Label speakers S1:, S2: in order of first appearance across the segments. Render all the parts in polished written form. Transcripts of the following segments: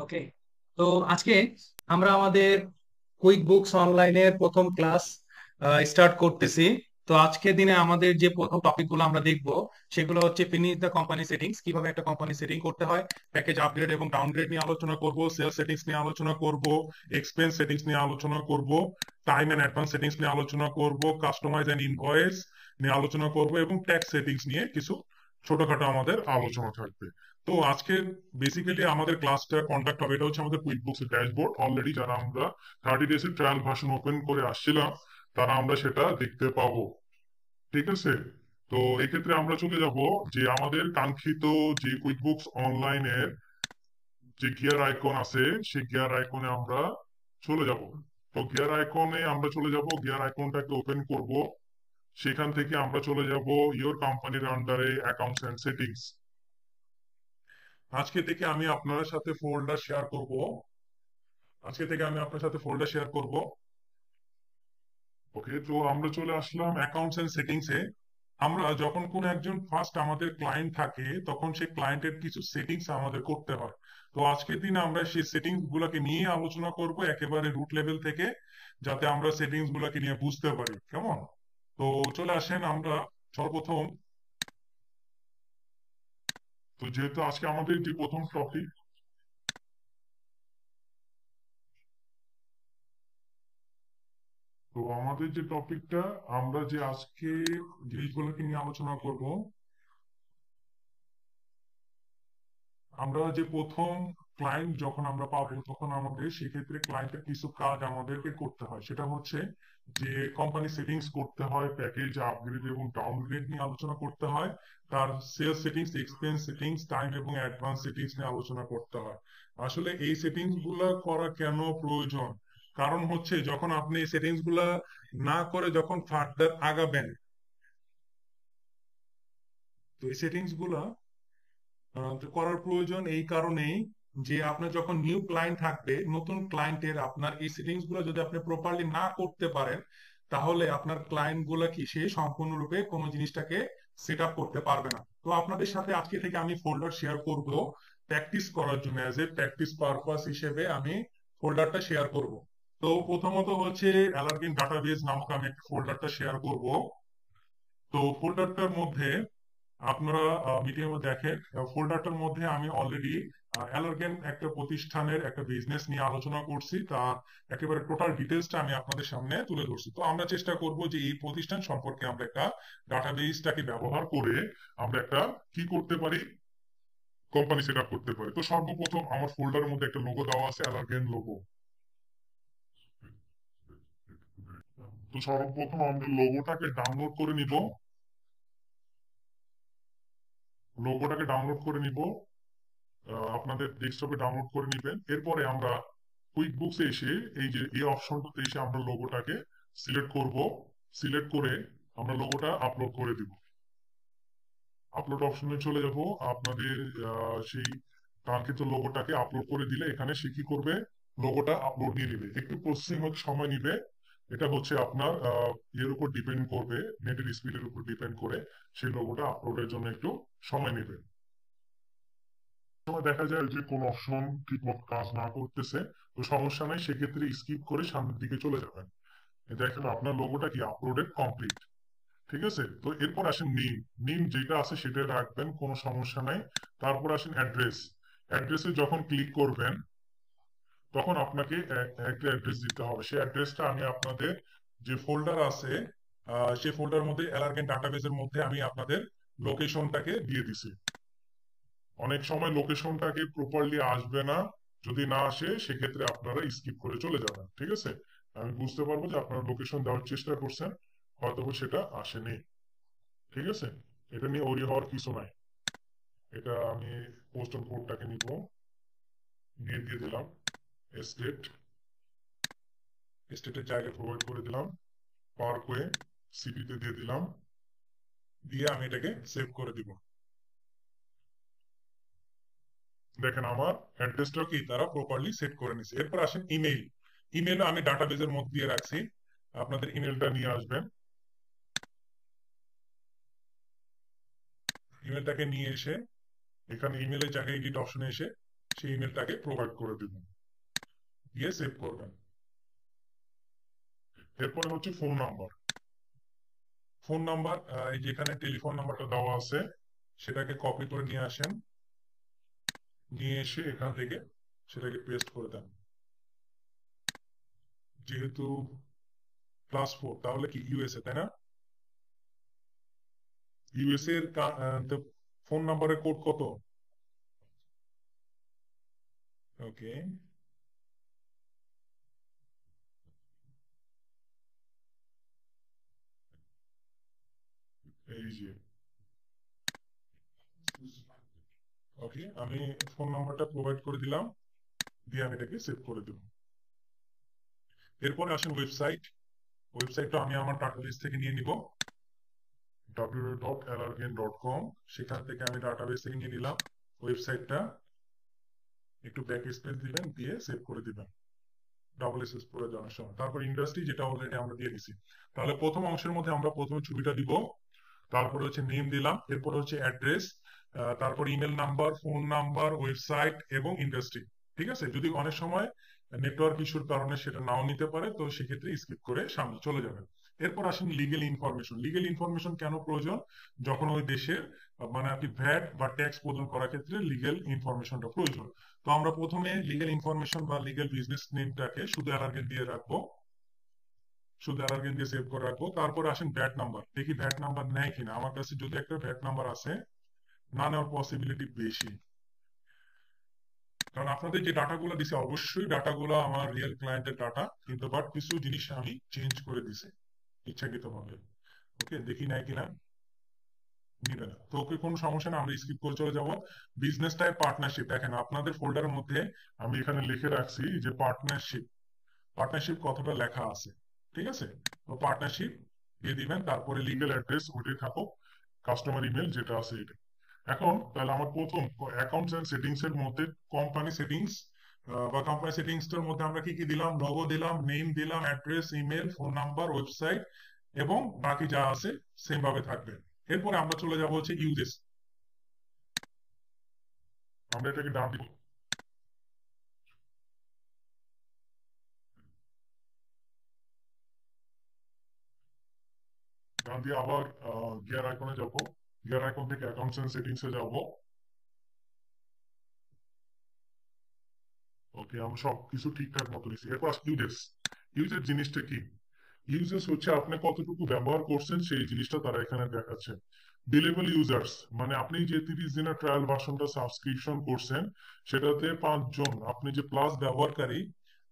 S1: ওকে। তো আজকে আমরা আমাদের কুইক বুকস অনলাইনের প্রথম ক্লাস স্টার্ট করতেছি। তো আজকের দিনে আমাদের যে প্রথম টপিকগুলো আমরা দেখব সেগুলো হচ্ছে ফিনিশ দ্য কোম্পানি সেটিংস, কিভাবে একটা কোম্পানি সেটিং করতে হয়, প্যাকেজ আপগ্রেড এবং ডাউনগ্রেড নিয়ে আলোচনা করব, সেল সেটিংস নিয়ে আলোচনা করব, এক্সপেন্স সেটিংস নিয়ে আলোচনা করব, টাইম এন্ড অ্যাডভান্স সেটিংস নিয়ে আলোচনা করব, কাস্টমাইজ এন্ড ইনভয়েস নিয়ে আলোচনা করব এবং ট্যাক্স সেটিংস নিয়ে কিছু ছোটখাটো আমাদের আলোচনা থাকবে। তো আজকে বেসিক্যালি আমাদের ক্লাসটা কন্ডাক্ট হবে, এটা হচ্ছে আমাদের কুইকবুকস এর ড্যাশবোর্ড। অলরেডি যারা আমরা 30 ডেজ এর ট্রায়াল ভার্সন ওপেন করে আসছিলাম তারা আমরা সেটা দেখতে পাবো। ঠিক আছে। তো এক্ষেত্রে আমরা চলে যাব যে আমাদের কাঙ্ক্ষিত যে কুইকবুকস অনলাইনের যে গিয়ার আইকন আছে সেই গিয়ার আইকনে আমরা চলে যাব। তো গিয়ার আইকনে আমরা চলে যাব, গিয়ার আইকনটাকে ওপেন করব। সেখান থেকে আমরা চলে যাব ইওর কোম্পানির আন্ডারে অ্যাকাউন্টস এন্ড সেটিংস। আজকে থেকে আমি আপনার সাথে ফোল্ডার শেয়ার করব। আজকে থেকে আমি আপনার সাথে ফোল্ডার শেয়ার করব। ওকে, তো আমরা চলে আসলাম অ্যাকাউন্টস এন্ড সেটিংস এ। আমরা যখন কোন একজন ফার্স্ট আমাদের ক্লায়েন্ট থাকে তখন সেই ক্লায়েন্টের কিছু সেটিংস আমাদের করতে হয়। তো আজকের দিনে আমরা সেই সেটিংস গুলাকে নিয়ে আলোচনা করব একেবারে রুট লেভেল থেকে, যাতে আমরা সেটিংস গুলাকে নিয়ে বুঝতে পারি। কেমন? তো চলে আসেন আমরা সর্বপ্রথম। তো যেহেতু আজকে আমাদের যে প্রথম টপিক, তো আমাদের যে টপিকটা, আমরা যে আজকে জিনিসগুলোকে নিয়ে আলোচনা করব, আমরা যে প্রথম ক্লায়েন্ট যখন আমরা পাবো তখন আমাদের সেক্ষেত্রে ক্লায়েন্টের কিছু কাজ আমাদেরকে করতে হয়। সেটা হচ্ছে যে কোম্পানি সেটিংস করতে হয়, প্যাকেজ আপগ্রেড এবং ডাউনগ্রেড নিয়ে আলোচনা করতে হয়, তার sales settings, expense settings, time এবং অ্যাডভান্স সেটিংস নিয়ে আলোচনা করতে হয়। আসলে এই সেটিংস গুলা করা কেন প্রয়োজন? কারণ হচ্ছে যখন আপনি এই সেটিংস গুলা না করে যখন ফার্দার আগাবেন, তো এই সেটিংস গুলা করার প্রয়োজন এই কারণেই যে আপনার যখন নিউ ক্লায়েন্ট থাকবে, নতুন ক্লায়েন্টের আপনার এই সেটিংস গুলো যদি আপনি প্রপারলি না করতে পারেন, তাহলে আপনার ক্লায়েন্ট গুলা কি সে সম্পূর্ণরূপে কোনো জিনিসটাকে সেট আপ করতে পারবে না। তো আপনাদের সাথে আজকে থেকে আমি ফোল্ডার শেয়ার করব প্র্যাকটিস করার জন্য, অ্যাজ এ প্র্যাকটিস পারপাস হিসেবে আমি ফোল্ডারটা শেয়ার করব। তো প্রথমত হচ্ছে অ্যালার্গেন ডাটাবেস নামক আমি একটা ফোল্ডারটা শেয়ার করব। তো ফোল্ডারটার মধ্যে আপনারা ভিডিও দেখেন, ফোল্ডারটার মধ্যে আমি অলরেডি অ্যালার্গেন একটা প্রতিষ্ঠানের একটা বিজনেস নিয়ে আলোচনা করছি, তার একেবারে টোটাল ডিটেলসটা আমি আপনাদের সামনে তুলে ধরছি। তো আমরা চেষ্টা করব যে এই প্রতিষ্ঠান সম্পর্কে আমরা একটা ডাটাবেসটাকে ব্যবহার করে আমরা একটা কি করতে পারি, কোম্পানি সেট আপ করতে পারি। তো সর্বপ্রথম আমার ফোল্ডারের মধ্যে একটা লোগো দেওয়া আছে, অ্যালার্গেন লোগো। তো সর্বপ্রথম আমরা লোগোটাকে ডাউনলোড করে নিব। লোগোটাকে ডাউনলোড করে নিব, আপনাদের ডেস্কটপে ডাউনলোড করে নেবেন। এরপরে আমরা কুইক বুকসে এসে এই যে এই অপশনটাতে এসে আমরা লোগোটাকে সিলেক্ট করব। সিলেক্ট করে আমরা লোগোটা আপলোড করে দিব। আপলোড অপশনে চলে যাব। আপনাদের সেই কাঙ্ক্ষিত লোগোটাকে আপলোড করে দিলে এখানে সে কি করবে, লোগোটা আপলোড দিয়ে দিবে। একটু প্রসেসিং হতে সময় নিবে। এটা হচ্ছে আপনার এর উপর ডিপেন্ড করবে, নেটের স্পিডের উপর ডিপেন্ড করে সেই লোগোটা আপলোডের জন্য একটু সময় নেবে। সময় দেখা যায় যে কোন অপশন ঠিক মতো কাজ না করতেছে, তো সমস্যা নাই, সেক্ষেত্রে স্কিপ করে সামনের দিকে চলে যাবেন। দেখেন আপনার লোগোটা কি আপলোডেড কমপ্লিট। ঠিক আছে। তো এরপর আসেন নেম। নেম যেটা আছে সেটা রাখবেন, কোনো সমস্যা নাই। তারপর আসেন অ্যাড্রেস। অ্যাড্রেসে যখন ক্লিক করবেন তখন আপনাকে একটা অ্যাড্রেস দিতে হবে। সেই অ্যাড্রেসটা আমি আপনাদের যে ফোল্ডার আছে সেই ফোল্ডার মধ্যে অ্যালার্গেন ডাটাবেসের মধ্যে আমি আপনাদের লোকেশনটাকে দিয়ে দিছি। অনেক সময় লোকেশনটাকে প্রপারলি আসবে না, যদি না আসে সেক্ষেত্রে আপনারা স্কিপ করে চলে যাবেন। ঠিক আছে। আমি বুঝতে পারবো যে আপনারা লোকেশন দেওয়ার চেষ্টা করছেন, হয়তো সেটা আসেনি। ঠিক আছে। এটা নিয়ে ওরি হওয়ার কিছু নাই। এটা আমি পোস্টাল কোডটাকে নিব, নিয়ে দিয়ে দিলাম স্টেট। স্টেটের জায়গায় প্রোভাইড করে দিলাম, পার্কওয়ে সিটিতে দিয়ে দিলাম, দিয়ে আমি এটাকে সেভ করে দিব। দেখেন আমার অ্যাড্রেসটা কি তারা প্রপারলি সেট করে নিছে। এরপর আসেন ইমেইল। ইমেল আমি ডাটাবেজের মধ্যে দিয়ে রাখছি, আপনাদের ইমেলটা নিয়ে আসবেন। ইমেলটাকে নিয়ে এসে এখানে ইমেলের জায়গায় এডিট অপশনে এসে
S2: সেই ইমেলটাকে প্রোভাইড করে দিবেন, দিয়ে সেভ করবেন। এরপরে হচ্ছে ফোন নাম্বার। ফোন নাম্বার, এই যে এখানে টেলিফোন নাম্বারটা দেওয়া আছে, সেটাকে কপি করে নিয়ে আসেন, নিয়ে এসে এখান থেকে সেটাকে পেস্ট করে দেন। যেহেতু +4, তাহলে কি ইউএসএ, তাই না? ইউএসএ এর ফোন নাম্বারের কোড কত? ওকে, এই যে ওকে, আমি ফোন নাম্বারটা প্রোভাইড করে দিলাম, দিয়ে আমি এটাকে সেভ করে দেব। এরপরে আসেন ওয়েবসাইট। ওয়েবসাইটটা আমি আমার ডাটাবেস থেকে নিয়ে নিব, www.allergen.com। সেখান থেকে আমি ডাটাবেস থেকে নিয়ে নিলাম ওয়েবসাইটটা, একটু ব্যাক স্পেস দিবেন, দিয়ে সেভ করে দিবেন ডাবল এসএস করে দেওয়ার সময়। তারপর ইন্ডাস্ট্রি, যেটা অলরেডি আমরা দিয়ে দিছি। তাহলে প্রথম অংশের মধ্যে আমরা প্রথমে ছবিটা দিব, তারপরে হচ্ছে নেম দিলাম, এরপরে হচ্ছে অ্যাড্রেস, তারপর email number, phone number, website এবং ইন্ডাস্ট্রি। ঠিক আছে, যদি অনেক সময় নেটওয়ার্ক ইস্যুর কারণে সেটা নাও নিতে পারে, তো সেক্ষেত্রে স্কিপ করে সামনে চলে যাবেন। এরপর আসেন লিগেল ইনফরমেশন। লিগেল ইনফরমেশন কেন প্রয়োজন? যখন ওই দেশের মানে আপনি ভ্যাট বা ট্যাক্স প্রদান করার ক্ষেত্রে লিগেল ইনফরমেশনটা প্রয়োজন। তো আমরা প্রথমে লিগেল ইনফরমেশন বা লিগেল বিজনেস নেমটাকে শুধু অ্যালার্গেন দিয়ে রাখবো, শুধু অ্যালার্গেন দিয়ে সেভ করে রাখবো। তারপর আসেন ভ্যাট নাম্বার, দেখি ভ্যাট নাম্বার নেয় কিনা। আমার কাছে যদি একটা ভ্যাট নাম্বার আছে, না নেওয়ার পসিবিলিটি বেশি, কারণ আপনাদের যে ডাটাগুলো দিছে অবশ্যই ডাটাগুলো আমার রিয়েল ক্লায়েন্টের ডাটা, কিন্তু বাট কিছু জিনিস আমি চেঞ্জ করে দিছি ইচ্ছাকৃত ভাবে। ওকে, দেখি নাই কিনা, নিবে না, তো ওকে কোনো সমস্যা না, আমরা স্কিপ করে চলে যাবো। বিজনেস টাইপ পার্টনারশিপ, দেখেন আপনাদের ফোল্ডারের মধ্যে আমি এখানে লিখে রাখছি যে পার্টনারশিপ। পার্টনারশিপ কতটা লেখা আছে, ঠিক আছে? তো পার্টনারশিপ দিয়ে দিবেন, তারপরে লিগ্যাল অ্যাড্রেস ওইটাই থাকুক, কাস্টমার ইমেল যেটা আছে এটা। এখন তাহলে আমার প্রথম অ্যাকাউন্টস এন্ড সেটিংস এর মধ্যে কোম্পানি সেটিংস, বা কোম্পানি সেটিংস এর মধ্যে আমরা কি কি দিলাম? লোগো দিলাম, নেম দিলাম, address, email, phone number, website এবং বাকি যা আছে সেম ভাবে থাকবে। এরপরে আমরা চলে যাব হচ্ছে ইউজেস। আমরা এটাকে ডান দিব, ডান দিয়ে আবার গিয়ার আইকনে যাব, গিয়ার আইকন থেকে অ্যাকাউন্টস এন্ড সেটিংস এ যাব। ওকে, আমরা সবকিছু ঠিকঠাক মতো দিচ্ছি। এরপর ইউজেস। ইউজের জিনিসটা কি? ইউজেস হচ্ছে আপনি কতটুকু ব্যবহার করছেন সেই জিনিসটা তারা এখানে দেখাচ্ছে। বিলেবল ইউজার্স মানে আপনি যে 30 দিনের ট্রায়াল ভার্সনটা সাবস্ক্রিপশন করছেন, সেটাতে 5 জন, আপনি যে প্লাস ব্যবহারকারী,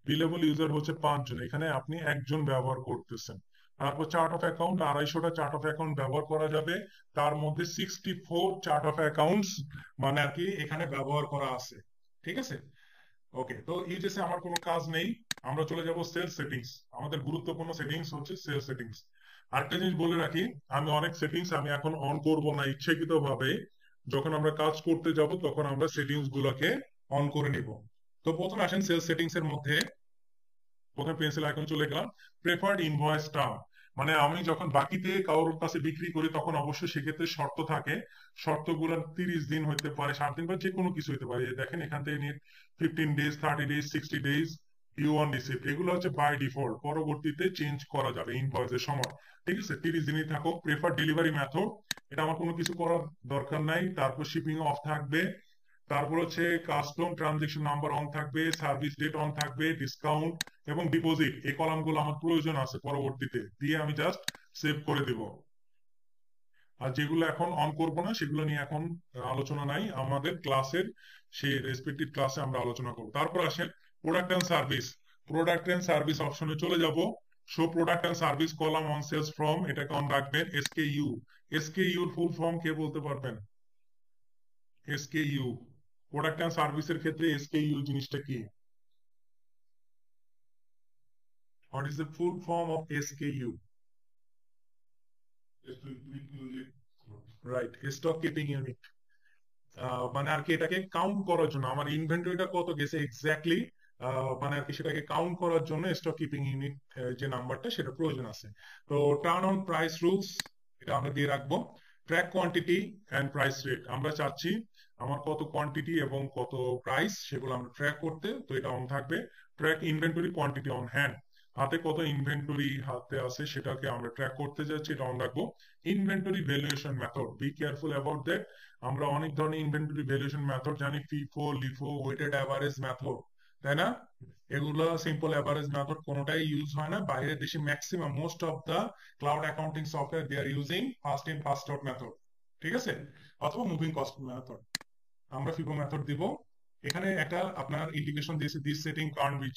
S2: বিলেবল ইউজার হচ্ছে 5 জন, এখানে আপনি একজন ব্যবহার করতেছেন। তারপর চার্ট অফ অ্যাকাউন্ট, 250টা চার্ট অফ অ্যাকাউন্ট ব্যবহার করা যাবে, তার মধ্যে 64 চার্ট অফ অ্যাকাউন্টস মানে আর কি এখানে ব্যবহার করা আছে। ঠিক আছে, ওকে, তো ইউজেসে আমার কোনো কাজ নেই। আমরা চলে যাব সেলস সেটিংস। আমাদের গুরুত্বপূর্ণ সেটিংস হচ্ছে সেলস সেটিংস। আরেকটা জিনিস বলে রাখি, আমি অনেক সেটিংস আমি এখন অন করব না ইচ্ছাকৃত ভাবে। যখন আমরা কাজ করতে যাব তখন আমরা সেটিংস গুলোকে অন করে নিব। তো প্রথমে আসেন সেলস সেটিংস এর মধ্যে, প্রথমে পেন্সিল আইকন চলে গেলাম। প্রেফার্ড ইনভয়েস টার্ম, মানে আমি যখন বাকিতে কারোর কাছে বিক্রি করি তখন অবশ্যই সেক্ষেত্রে শর্ত থাকে। শর্তগুলো 30 দিন হইতে পারে, 7 দিন, বা যে কোনো কিছু হতে পারে। দেখেন এখান থেকে নিয়ে 15 days, 30 days, 60 days, due on receipt, এগুলো হচ্ছে বাই ডিফল্ট, পরবর্তীতে চেঞ্জ করা যাবে ইনভয়েসের সময়। ঠিক আছে, 30 দিনই থাকুক। প্রেফার ডেলিভারি মেথড, এটা আমার কোনো কিছু করার দরকার নাই। তারপর শিপিং অফ থাকবে। তারপর হচ্ছে কাস্টম ট্রানজেকশন নাম্বার অন থাকবে, সার্ভিস ডেট অন থাকবে, ডিসকাউন্ট এবং ডিপোজিট, এই কলামগুলো আমার প্রয়োজন আছে পরবর্তীতে, দিয়ে আমি জাস্ট সেভ করে দেব। আর যেগুলো এখন অন করব না সেগুলো নিয়ে এখন আলোচনা নাই, আমাদের ক্লাসের সেই রেসপেক্টিভ ক্লাসে আমরা আলোচনা করব। তারপর আসেন product and service. Product and service অপশনে চলে যাব। Show product and service column on sales form, এটাকে অন রাখবেন। এসকেইউ, এসকেইউর ফুল ফর্ম কে বলতে পারবেন? এসকেইউ, প্রোডাক্ট এন্ড সার্ভিসের ক্ষেত্রে এসকেইউ জিনিসটা কি? What is the full form of SKU? Right, stock keeping unit. মানে আর কি এটাকে কাউন্ট করার জন্য আমার ইনভেন্টরিটা কত গেছে এক্স্যাক্টলি, মানে আর কি সেটাকে কাউন্ট করার জন্য স্টক কিপিং ইউনিট যে নাম্বারটা সেটা প্রয়োজন আছে। তো টার্ন অন প্রাইস রুলস, এটা আমরা দিয়ে রাখবো। Track quantity and price rate, আমরা চাচ্ছি আমার কত কোয়ান্টিটি এবং কত প্রাইস সেগুলো আমরা ট্র্যাক করতে, তো এটা অন থাকবে। Track inventory quantity on hand, হাতে কত ইনভেন্টরি হাতে আছে সেটাকে আমরা ট্র্যাক করতে যাচ্ছি, এটা অন রাখবো। Inventory valuation method, be careful about that. আমরা অনেক ধরনের ইনভেন্টরি ভ্যালুয়েশন মেথড জানি, FIFO, LIFO, weighted average method, তাই না? এগুলো সিম্পল অ্যাভারেজ মেথড কোনোটাই ইউজ হয় না বাইরের দেশে। Maximum most of the cloud accounting software they are using first in first out method, ঠিক আছে, অথবা মুভিং কস্ট মেথড। আমরা ফিফো মেথড দিব। এখানে একটা আপনার ইন্ডিকেশন দিয়েছে, this setting can't be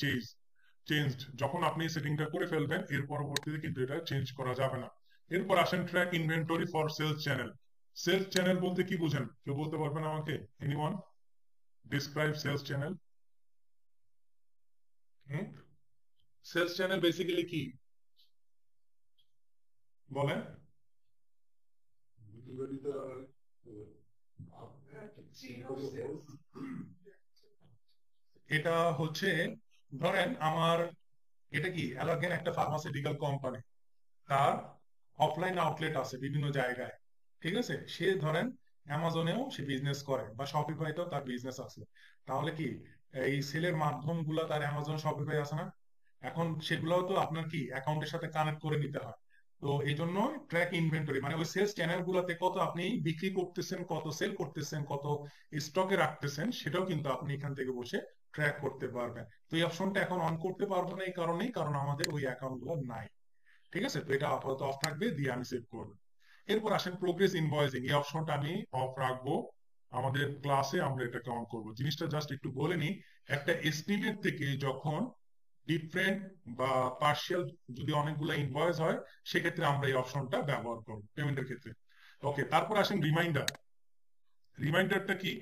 S2: changed. যখন আপনি সেটিংটা করে ফেলবেন এর পরবর্তীতে কিন্তু এটা চেঞ্জ করা যাবে না। এরপর আসেন track inventory for sales channel. Sales channel বলতে কি বুঝেন, কেউ বলতে পারবেন আমাকে? Anyone describe sales channel? Sales channel basically কি বলেন? এটা হচ্ছে, ধরেন আমার, এটা কি অ্যালার্গেন একটা ফার্মাসিউটিক্যাল কোম্পানি, তার অফলাইন আউটলেট আছে বিভিন্ন জায়গায়, ঠিক আছে, সে ধরেন অ্যামাজনেও সে বিজনেস করে বা শপিফাইতেও তার বিজনেস আছে। তাহলে কি এই সেলের মাধ্যম গুলা তার অ্যামাজন শপিফাই আছে না, এখন সেগুলোও তো আপনার কি অ্যাকাউন্টের সাথে কানেক্ট করে নিতে হয়। তো এই জন্য ট্র্যাক ইনভেন্টরি মানে ওই সেলস চ্যানেল গুলাতে কত আপনি বিক্রি করতেছেন, কত সেল করতেছেন, কত স্টকে রাখতেছেন, সেটাও কিন্তু আপনি এখান থেকে বসে ট্র্যাক করতে পারবেন। তো এই অপশনটা এখন অন করতে পারবো না এই কারণেই, কারণ আমাদের ওই অ্যাকাউন্ট গুলো নাই, ঠিক আছে। তো এটা আপাতত অফ থাকবে, দিয়ে আমি সেভ করবো। এরপর আসেন প্রোগ্রেস ইনভয়েসিং, এই অপশনটা আমি অফ রাখবো। আমাদের ক্লাসে আমরা এটাকে অন করবো। জিনিসটা জাস্ট একটু বলে নিই, একটা এস্টিমেট থেকে যখন ডিফারেন্ট বা পার্শিয়াল যদি অনেকগুলো ইনভয়েস হয়, সেক্ষেত্রে আমরা এই অপশনটা ব্যবহার করবো পেমেন্টের ক্ষেত্রে। ওকে, তারপর আসেন রিমাইন্ডার। রিমাইন্ডারটা কি?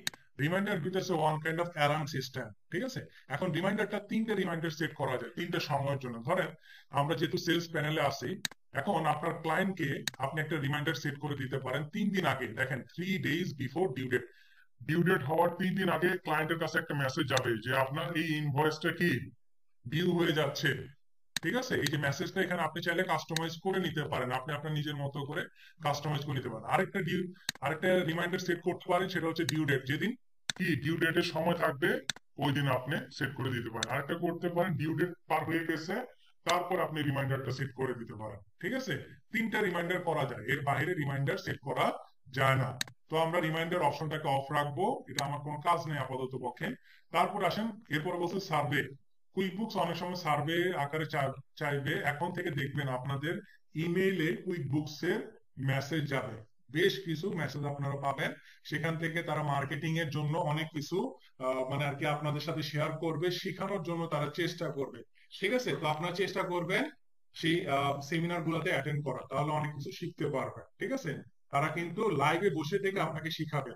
S2: Reminder because one kind of alarm system, ঠিক আছে। এখন রিমাইন্ডারটা তিনটে রিমাইন্ডার সেট করা যায় তিনটে সময়ের জন্য। ধরেন আমরা যেহেতু সেলস প্যানেলে আছি, এখন আপনার ক্লায়েন্টকে আপনি একটা রিমাইন্ডার সেট করে দিতে পারেন 3 দিন আগে। দেখেন 3 days before due date, due date হওয়ার 3 দিন আগে ক্লায়েন্টের কাছে একটা মেসেজ যাবে যে আপনার এই ইনভয়েসটা কি ডিউ হয়ে যাচ্ছে, ঠিক আছে। এই যে মেসেজটা এখানে আপনি চাইলে কাস্টমাইজ করে নিতে পারেন, আপনি আপনার নিজের মতো করে কাস্টমাইজ করে নিতে পারেন। আরেকটা রিমাইন্ডার সেট করতে পারেন, সেটা হচ্ছে ডিউ ডেট, যেদিন কি ডিউ ডেটের সময় থাকবে ওই দিন আপনি সেট করে দিতে পারেন। আরেকটা করতে পারেন, ডিউ ডেট পার হয়ে গেছে তারপর আপনি রিমাইন্ডারটা সেট করে দিতে পারেন, ঠিক আছে। তিনটা রিমাইন্ডার করা যায়, এর বাইরে রিমাইন্ডার সেট করা যায় না। তো আমরা রিমাইন্ডার অপশনটাকে অফ রাখবো, এটা আমার কোনো কাজ নেই আপাতত পক্ষে। তারপর আসেন, এরপর বলছে সার্ভে। কুইকবুকস অনেক সময় সার্ভে আকারে চাইবে, এখন থেকে দেখবেন আপনাদের ইমেইলে কুইকবুকস এর মেসেজ যাবে, বেশ কিছু মেসেজ আপনারা পাবেন। সেখান থেকে তারা মার্কেটিং এর জন্য অনেক কিছু মানে আর কি আপনাদের সাথে শেয়ার করবে, শেখানোর জন্য তারা চেষ্টা করবে, ঠিক আছে। তো আপনারা চেষ্টা করবেন সেই সেমিনার গুলোতে অ্যাটেন্ড করা, তাহলে অনেক কিছু শিখতে পারবেন, ঠিক আছে। তারা কিন্তু লাইভে বসে থেকে আপনাকে শিখাবে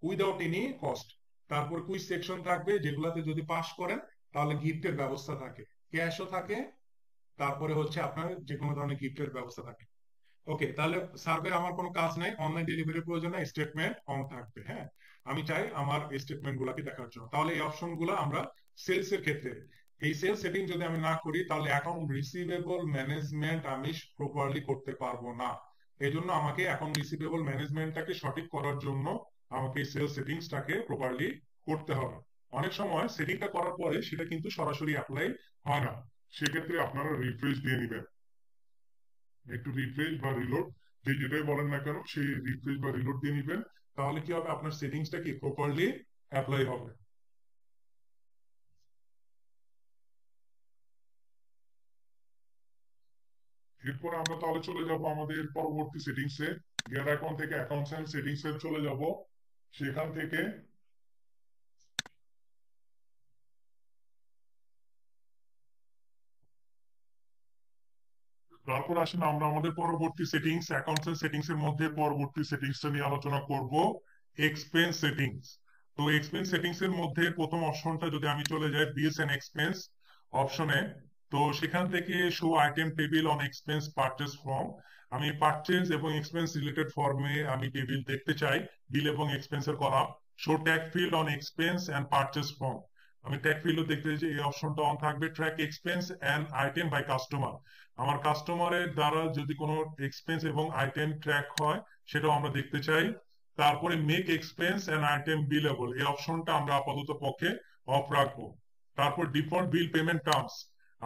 S2: উইদাউট এনি কস্ট। তারপর কুইজ সেকশন থাকবে, যেগুলাতে যদি পাস করেন তাহলে গিফটের ব্যবস্থা থাকে, ক্যাশও থাকে, তারপরে হচ্ছে আপনার যে কোনো ধরনের গিফটের ব্যবস্থা থাকে। ওকে, তাহলে সার্ভে আমার কোনো কাজ নাই, অনলাইন ডেলিভারির প্রয়োজন নাই, স্টেটমেন্ট অন থাকবে। হ্যাঁ, আমি চাই আমার স্টেটমেন্ট গুলাকে দেখার জন্য। তাহলে এই অপশন গুলো আমরা সেলস এর ক্ষেত্রে, এই সেলস সেটিং যদি আমি না করি তাহলে অ্যাকাউন্ট রিসিভেবল ম্যানেজমেন্ট আমি প্রপারলি করতে পারবো না। এই জন্য আমাকে অ্যাকাউন্ট রিসিভেবল ম্যানেজমেন্টটাকে সঠিক করার জন্য আমাকে সেলস সেটিংসটাকে প্রপারলি করতে হবে। অনেক সময় সেটিংটা করার পরে সেটা কিন্তু সরাসরি অ্যাপ্লাই হয় না, সেক্ষেত্রে আপনারা রিফ্রেশ দিয়ে নিবেন, একটু রিফ্রেশ বা রিলোড, যে যেটাই বলেন না কেন সেই রিফ্রেশ বা রিলোড দিয়ে নিবেন। তাহলে কি হবে, আপনার সেটিংসটা কি প্রপারলি অ্যাপ্লাই হবে। এরপর আমরা তাহলে চলে যাব আমাদের পরবর্তী সেটিংসে। গেট অ্যাকাউন্ট থেকে অ্যাকাউন্টস এন্ড সেটিংসে চলে যাব। সেখান থেকে তারপর আসেন আমরা আমাদের পরবর্তী সেটিংস, অ্যাকাউন্টস এন্ড সেটিংস এর মধ্যে পরবর্তী সেটিংসটা নিয়ে আলোচনা করব, এক্সপেন্স সেটিংস। তো এক্সপেন্স সেটিংস এর মধ্যে প্রথম অপশনটা যদি আমি চলে যাই বিলস এন্ড এক্সপেন্স অপশনে, তো সেখান থেকে show item table on expense purchase form, আমি পারচেজ এবং এক্সপেন্স রিলেটেড ফর্মে আমি টেবিল দেখতে চাই, বিল এবং এক্সপেন্সের column. Show tag field on expense and purchase form, আমি ট্যাগ ফিল্ডও দেখতে চাই, এই অপশনটা অন থাকবে। Track expense and item by customer, আমার কাস্টমারের দ্বারা যদি কোনো এক্সপেন্স এবং আইটেম ট্র্যাক হয় সেটাও আমরা দেখতে চাই। তারপরে মেক এক্সপেন্স এন্ড আইটেম বিলেবল, এই অপশনটা আমরা আপাতত পক্ষে অফ রাখবো। তারপর ডিফল্ট বিল পেমেন্ট টার্মস,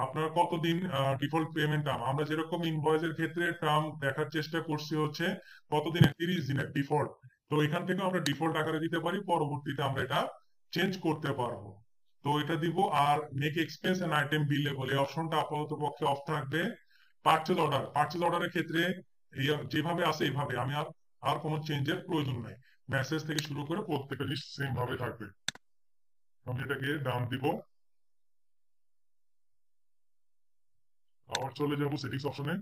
S2: আপনার কতদিন ডিফল্ট পেমেন্ট টার্ম, আমরা যেরকম ইনভয়েসের ক্ষেত্রে টার্ম দেখার চেষ্টা করছি হচ্ছে কতদিনের, 30 দিনের ডিফল্ট। তো এখান থেকে আমরা ডিফল্ট আকারে দিতে পারি, পরবর্তীতে আমরা এটা চেঞ্জ করতে পারবো। তো এটা দিব। আর মেক এক্সপেন্স এন্ড আইটেম বিলেবল এই অপশনটা আপাতত পক্ষে অফ থাকবে। পারচেজ অর্ডারের ক্ষেত্রে যেভাবে আছে এইভাবে, আমি আর কোনো চেঞ্জের প্রয়োজন নাই। মেসেজ থেকে শুরু করে প্রত্যেকটা জিনিস সেম ভাবে থাকবে। আমি এটাকে ডান দিব। আবার চলে যাব সেটিংস অপশনে,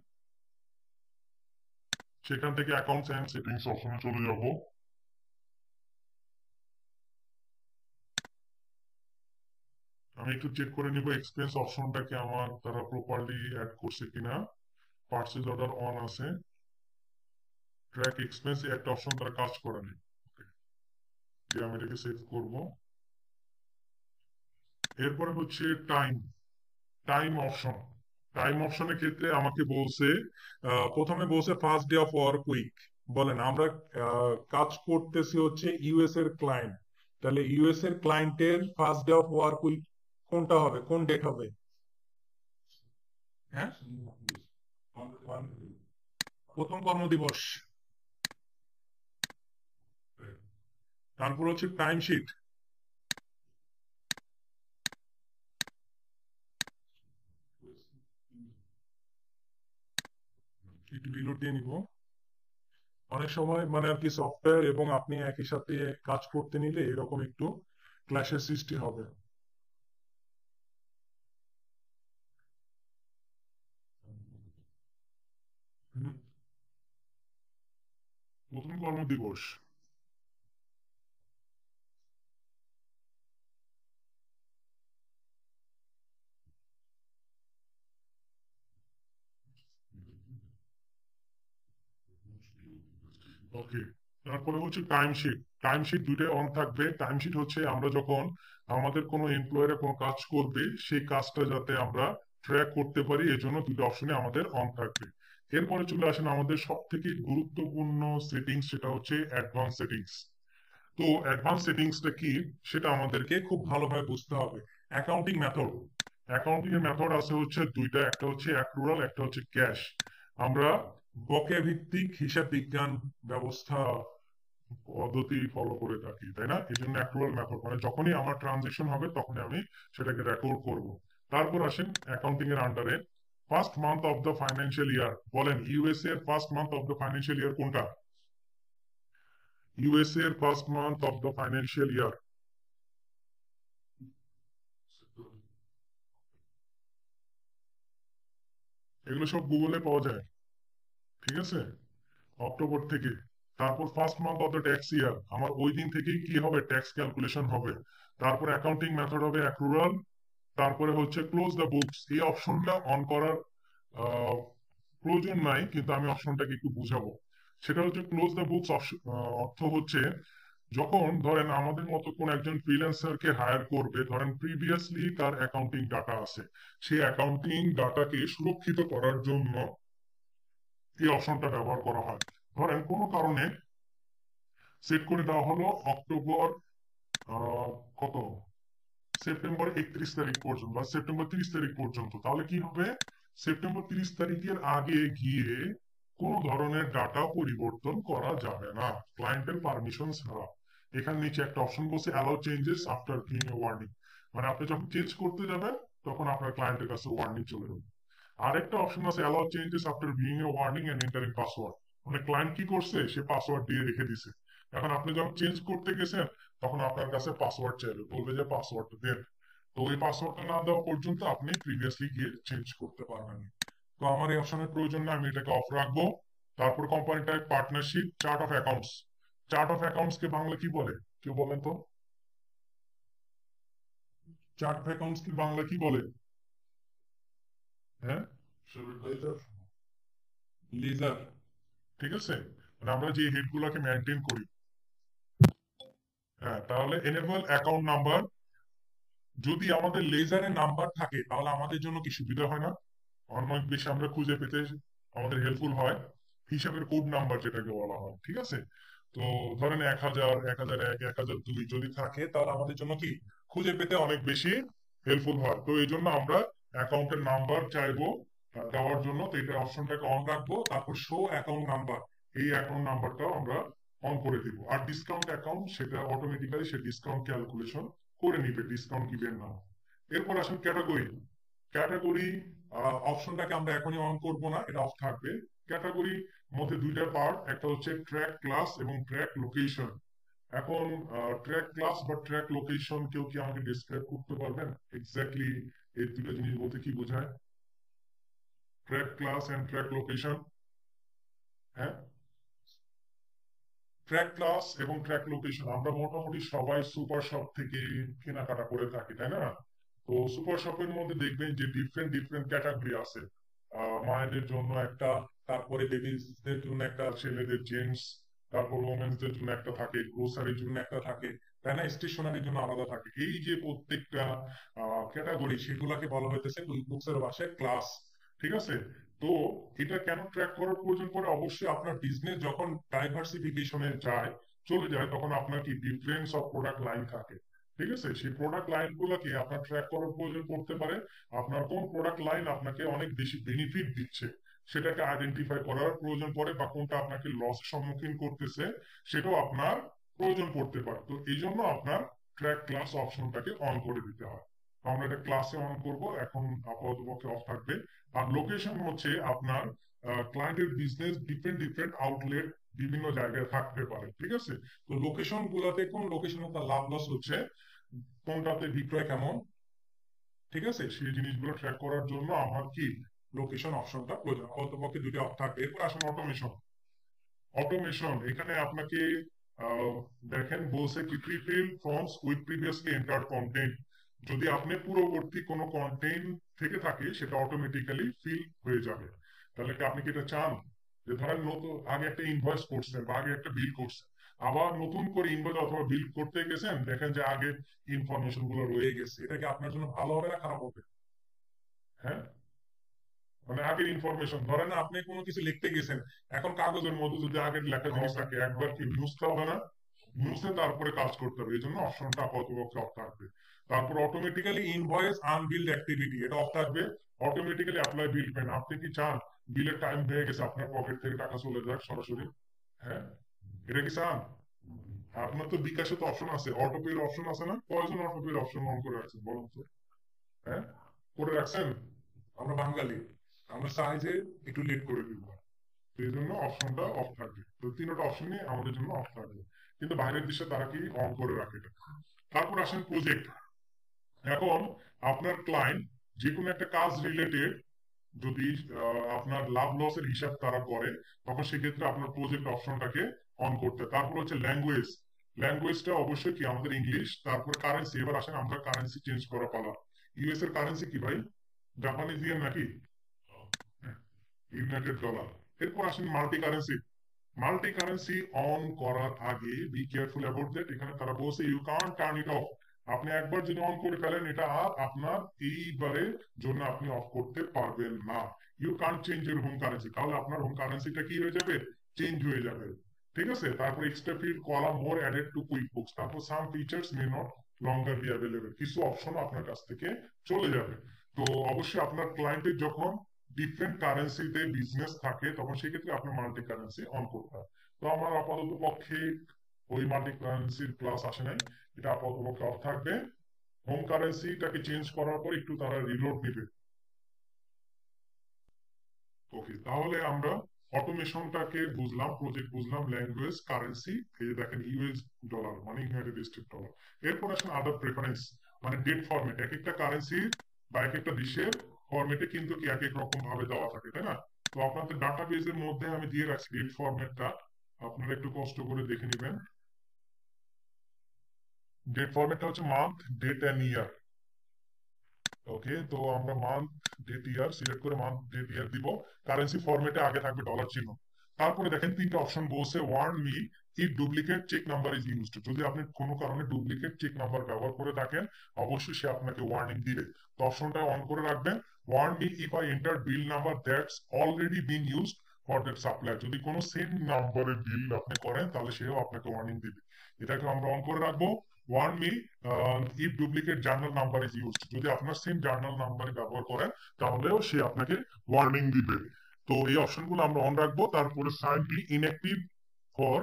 S2: সেখান থেকে অ্যাকাউন্টস এন্ড সেটিংস অপশনে চলে যাব। আমি একটু চেক করে নিব এক্সপেন্স অপশনটাকে আমার তারা প্রপারলি অ্যাড করছে কিনা। পারচেজ অর্ডার অন আছে, ট্র্যাক এক্সপেন্স একটা অপশন তারা কাজ করে নেই। আমি এটাকে সেভ করব। এরপরে হচ্ছে টাইম, টাইম অপশন। টাইম অপশনের ক্ষেত্রে আমাকে বলছে প্রথমে বলছে first day of work week. বলেন আমরা কাজ করতেছি হচ্ছে ইউএস এর ক্লায়েন্ট, তাহলে ইউএস এর ক্লায়েন্টের first day of work week কোনটা হবে, কোন ডেট হবে? হ্যাঁ, প্রথম কর্মদিবস। তারপর হচ্ছে টাইম শিট, একটু রিলোড দিয়ে নিব। অনেক সময় মানে আর কি সফটওয়্যার এবং আপনি একই সাথে কাজ করতে নিলে এরকম একটু ক্ল্যাশের সৃষ্টি হবে। প্রথম কর্মদিবস, ওকে। তারপরে হচ্ছে টাইমশিট, টাইমশিট দুইটাই অন থাকবে। টাইমশিট হচ্ছে আমরা যখন আমাদের কোনো এমপ্লয়ারে কোনো কাজ করবে সেই কাজটা যাতে আমরা ট্র্যাক করতে পারি, এই জন্য দুটো অপশনে আমাদের অন থাকবে। এরপরে চলে আসেন আমাদের সব থেকে গুরুত্বপূর্ণ সেটিংস, সেটা হচ্ছে অ্যাডভান্স সেটিংস। তো অ্যাডভান্স সেটিংসটা কি সেটা আমাদেরকে খুব ভালোভাবে বুঝতে হবে। অ্যাকাউন্টিং মেথড, অ্যাকাউন্টিং এর মেথড আছে হচ্ছে দুইটা, একটা হচ্ছে অ্যাক্রুয়াল, একটা হচ্ছে ক্যাশ। আমরা বকেয়া ভিত্তিক হিসাব বিজ্ঞান ব্যবস্থা পদ্ধতি ফলো করে থাকি, তাই না? এই জন্য অ্যাক্রুয়াল মেথড, মানে যখনই আমার ট্রানজেকশন হবে তখনই আমি সেটাকে রেকর্ড করব। তারপর আসেন অ্যাকাউন্টিং এর আন্ডারে first month of the financial year. বলেন ইউএসএ এর first month of the financial year কোনটা? ইউএসএ এর first month of the financial year, এগুলো সব গুগলে পাওয়া যায়, ঠিক আছে? অক্টোবর থেকে। তারপর first month of the tax year, আমার ওই দিন থেকেই কি হবে, ট্যাক্স ক্যালকুলেশন হবে। তারপর অ্যাকাউন্টিং মেথড হবে অ্যাক্রুয়াল। তারপরে হচ্ছে ক্লোজ দ্য বুকস, এই অপশনটা অন করার আহ, প্রয়োজন নাই, কিন্তু আমি অপশনটাকে একটু বুঝাবো। সেটা হচ্ছে ক্লোজ দ্য বুকস অর্থ হচ্ছে যখন ধরেন আমাদের মতো কোন একজন ফ্রিল্যান্সারকে হায়ার করবে, ধরেন প্রিভিয়াসলি তার অ্যাকাউন্টিং ডাটা আছে, সেই অ্যাকাউন্টিং ডাটাকে সুরক্ষিত করার জন্য এই অপশনটা ব্যবহার করা হয়। ধরেন কোনো কারণে সেট করে দেওয়া হলো অক্টোবর আহ, কত, সেপ্টেম্বর 31 তারিখ পর্যন্ত বা সেপ্টেম্বর 30 তারিখ পর্যন্ত, তাহলে কি হবে, সেপ্টেম্বর 30 তারিখের আগে গিয়ে কোন ধরনের ডাটা পরিবর্তন করা যাবে না ক্লায়েন্টের পারমিশন ছাড়া। এখানে নিচে একটা অপশন বলছে allow changes after giving a warning, মানে আপনি যখন চেঞ্জ করতে যাবেন তখন আপনার ক্লায়েন্টের কাছে ওয়ার্নিং চলে যাবে। আরেকটা অপশন আছে allow changes after giving a warning and entering password, মানে ক্লায়েন্ট কি করছে, সে পাসওয়ার্ড দিয়ে রেখে দিছে, এখন আপনি যখন চেঞ্জ করতে গেছেন তখন আপনার কাছে পাসওয়ার্ড চাইবে, বলবে যে পাসওয়ার্ডটা দেন। তো ওই পাসওয়ার্ডটা না দেওয়া পর্যন্ত আপনি প্রিভিয়াসলি গিয়ে চেঞ্জ করতে পারবেন না। তো আমার এই অপশনের প্রয়োজন না, আমি এটাকে অফ রাখবো। তারপর company type partnership, chart of accounts. Chart of accounts কে বাংলা কি বলে, কেউ বলেন তো? চার্ট অফ অ্যাকাউন্টস কি বাংলা কি বলে? হ্যাঁ, লেজার, ঠিক আছে। মানে আমরা যে হেড গুলাকে মেনটেন করি। হ্যাঁ, তাহলে এনেবল অ্যাকাউন্ট নাম্বার, যদি আমাদের লেজারের নাম্বার থাকে তাহলে আমাদের জন্য কি সুবিধা হয় না, অনেক বেশি আমরা খুঁজে পেতে আমাদের হেল্পফুল হয়। হিসাবের কোড নাম্বার যেটাকে বলা হয়, ঠিক আছে। তো ধরেন 1000, 1001, 1002 যদি থাকে, তাহলে আমাদের জন্য কি খুঁজে পেতে অনেক বেশি হেল্পফুল হয়। তো এই জন্য আমরা অ্যাকাউন্টের নাম্বার চাইবো দেওয়ার জন্য। তো এটা অপশনটাকে অন রাখবো, তারপর শো অ্যাকাউন্ট নাম্বার, এই অ্যাকাউন্ট নাম্বারটাও আমরা অন করে দিব। আর ডিসকাউন্ট অ্যাকাউন্ট, সেটা অটোমেটিক্যালি সে ডিসকাউন্ট ক্যালকুলেশন করে নিবে, ডিসকাউন্ট গিভেন না। এরপর আসেন ক্যাটাগরি। ক্যাটাগরি অপশনটাকে আমরা এখনই অন করব না, এটা অফ থাকবে। ক্যাটাগরি মধ্যে দুইটা পার্ট, একটা হচ্ছে ট্র্যাক ক্লাস এবং ট্র্যাক লোকেশন। এখন ট্র্যাক ক্লাস বা ট্র্যাক লোকেশন কেউ কি আমাকে ডিসক্রাইব করতে পারবেন এক্স্যাক্টলি এই দুটো জিনিস বলতে কি বোঝায়? Track class and track location. হ্যাঁ, ট্র্যাক ক্লাস এবং ট্র্যাক লোকেশন আমরা মোটামুটি সবাই সুপার শপ থেকে কেনাকাটা করে থাকি, তাই না? তো সুপার শপের মধ্যে দেখবেন যে ডিফারেন্ট ডিফারেন্ট ক্যাটাগরি আছে। মায়েদের জন্য একটা, তারপরে বেবিজদের জন্য একটা, ছেলেদের জেন্টস, তারপর ওমেন্সদের জন্য একটা থাকে, গ্রোসারির জন্য একটা থাকে, তাই না? স্টেশনারির জন্য আলাদা থাকে। এই যে প্রত্যেকটা ক্যাটাগরি, সেগুলাকে বলা হইতেছে কুইক বুকস এর ভাষায় ক্লাস। ঠিক আছে? তো এটা কেন ট্র্যাক করার প্রয়োজন পড়ে? অবশ্যই আপনার বিজনেস যখন ডাইভার্সিফিকেশনে চলে যায়, তখন আপনার কি ডিফারেন্স অফ প্রোডাক্ট লাইন থাকে। ঠিক আছে? সেই প্রোডাক্ট লাইন গুলোকে আপনার ট্র্যাক করার প্রয়োজন পড়তে পারে। আপনার কোন প্রোডাক্ট লাইন আপনাকে অনেক বেশি বেনিফিট দিচ্ছে, সেটাকে আইডেন্টিফাই করার প্রয়োজন পড়ে, বা কোনটা আপনাকে লস সম্মুখীন করতেছে, সেটাও আপনার প্রয়োজন পড়তে পারে। তো এই জন্য আপনার ট্র্যাক ক্লাস অপশনটাকে অন করে দিতে হয়। আমরা এটা ক্লাসে অন করব, এখন আপাতত অফ থাকবে। আর লোকেশন হচ্ছে আপনার ক্লায়েন্টের বিজনেস ডিফারেন্ট ডিফারেন্ট আউটলেট বিভিন্ন জায়গায় থাকতে পারে। ঠিক আছে? তো লোকেশন গুলাতে কোন লোকেশনে তার লাভ লস হচ্ছে, কোনটাতে বিক্রয় কেমন, ঠিক আছে, সেই জিনিসগুলো ট্র্যাক করার জন্য আমার কি লোকেশন অপশনটা প্রয়োজন। অন্তপক্ষে দুটো অফ থাকবে। এরপর আসুন অটোমেশন। অটোমেশন এখানে আপনাকে আহ, দেখেন বলছে কি prefill forms with previously entered content. যদি আপনি পূর্ববর্তী কোনো কন্টেন্ট থেকে থাকে, সেটা অটোমেটিক্যালি ফিল হয়ে যাবে। তাহলে কি আপনি কি এটা চান? যে ধরেন নতুন আগে একটা ইনভয়েস করছেন বা আগে একটা বিল করছেন, আবার নতুন করে ইনভয়েস অথবা বিল করতে গেছেন, দেখেন যে আগে ইনফরমেশন গুলো রয়ে গেছে। এটা কি আপনার জন্য ভালো হবে না খারাপ হবে? হ্যাঁ, মানে আগের ইনফরমেশন, ধরেন আপনি কোনো কিছু লিখতে গেছেন, এখন কাগজের মধ্যে যদি আগের লেখা জিনিস থাকে, একবার কি মুছতে হবে না? মুছে তারপরে কাজ করতে হবে। এই জন্য অপশনটা আপাতত অফ থাকবে। তারপর অটোমেটিক্যালি ইনভয়েস আনবিল্ড অ্যাক্টিভিটি, এটা অফ থাকবে। অটোমেটিক্যালি অ্যাপ্লাই বিল পেন, আপনি কি চান বিলের টাইম হয়ে গেছে আপনার পকেট থেকে টাকা চলে যাক সরাসরি? হ্যাঁ, এটা কি চান? আপনার তো বিকাশে তো অপশন আছে, অটোপের অপশন আছে না? কয়জন অটোপের অপশন অন করে রাখছেন বলুন তো? হ্যাঁ, করে রাখছেন? আমরা বাঙালি, আমরা চাই যে একটু লেট করে দিব, এই জন্য অপশনটা অফ থাকবে। তো তিনটা অপশনই আমাদের জন্য অফ থাকবে, কিন্তু বাইরের দেশে তারা কি অন করে রাখে এটা। তারপর আসেন প্রজেক্ট। এখন আপনার ক্লায়েন্ট যে কোনো একটা কাজ রিলেটেড যদি আপনার লাভ লসের হিসাব তারা করে, তখন সেক্ষেত্রে আপনার প্রজেক্ট অপশনটাকে অন করতে। তারপর হচ্ছে ল্যাঙ্গুয়েজ। ল্যাঙ্গুয়েজটা অবশ্যই কি আমাদের ইংলিশ। তারপর কারেন্সি। এবার আসেন আমরা কারেন্সি চেঞ্জ করা পালা। ইউএস এর কারেন্সি কি ভাই? জাপানিজ ইয়েন নাকি ইউনাইটেড ডলার? এরপর আসেন multi currency. Multi currency on করার আগে বি কেয়ারফুল অ্যাবাউট দ্যাট। এখানে তারা বলছে you can't turn it off. আপনি একবার যদি অন করে ফেলেন, এটা আর আপনার এইবারের জন্য আপনি অফ করতে পারবেন না। You can't change your home currency, তাহলে আপনার হোম কারেন্সিটা কি হয়ে যাবে? চেঞ্জ হয়ে যাবে। ঠিক আছে? তারপর extra field column more added to QuickBooks. তারপর some features may not longer be available, কিছু অপশন আপনার কাছ থেকে চলে যাবে। তো অবশ্যই আপনার ক্লায়েন্টের যখন ডিফারেন্ট কারেন্সিতে বিজনেস থাকে, তখন সেক্ষেত্রে আপনার মাল্টি কারেন্সি অন করতে হয়। তো আমার আপাতত পক্ষে ওই মাল্টি কারেন্সির ক্লাস আসে নাই, এটা আপাতত পক্ষে অফ থাকবে। হোম কারেন্সিটাকে চেঞ্জ করার পর একটু তারা রিলোড নেবে। ওকে, তাহলে আমরা অটোমেশনটাকে বুঝলাম, প্রজেক্ট বুঝলাম, ল্যাঙ্গুয়েজ, কারেন্সি, এই যে দেখেন ইউএস ডলার মানে ইউনাইটেড স্টেট ডলার। এরপর আসেন আদার প্রেফারেন্স, মানে ডেট ফরম্যাট। এক একটা কারেন্সি বা এক একটা দেশের ফরম্যাটে কিন্তু কি এক এক রকম ভাবে দেওয়া থাকে, তাই না? তো আপনাদের ডাটা বেসের মধ্যে আমি দিয়ে রাখছি ডেট ফরম্যাটটা, আপনারা একটু কষ্ট করে দেখে নেবেন। ডেট ফরম্যাটটা হচ্ছে মান্থ, ডেট এন্ড ইয়ার। ওকে, তো আমরা মান্থ, ডেট, ইয়ার সিলেক্ট করে মান্থ, ডেট, ইয়ার দিব। কারেন্সি ফরম্যাটে আগে থাকবে ডলার চিহ্ন। তারপরে দেখেন তিনটা অপশন বলছে warn me if duplicate check number is used. যদি আপনি কোনো কারণে ডুপ্লিকেট চেক নাম্বার ব্যবহার করে থাকেন, অবশ্যই সে আপনাকে ওয়ার্নিং দিবে। তো অপশনটা অন করে রাখবেন। Warn me if I enter bill number that's already been used for that supplier. যদি কোনো সেম নাম্বারের বিল আপনি করেন তাহলে সেও আপনাকে ওয়ার্নিং দিবে। এটাকে আমরা অন করে রাখবো। Warn me if duplicate journal number is used. যদি আপনার সেম জার্নাল নাম্বার ব্যবহার করেন তাহলেও সে আপনাকে ওয়ার্নিং দিবে। তো এই অপশনগুলো আমরা অন রাখবো। তারপরে sign be inactive for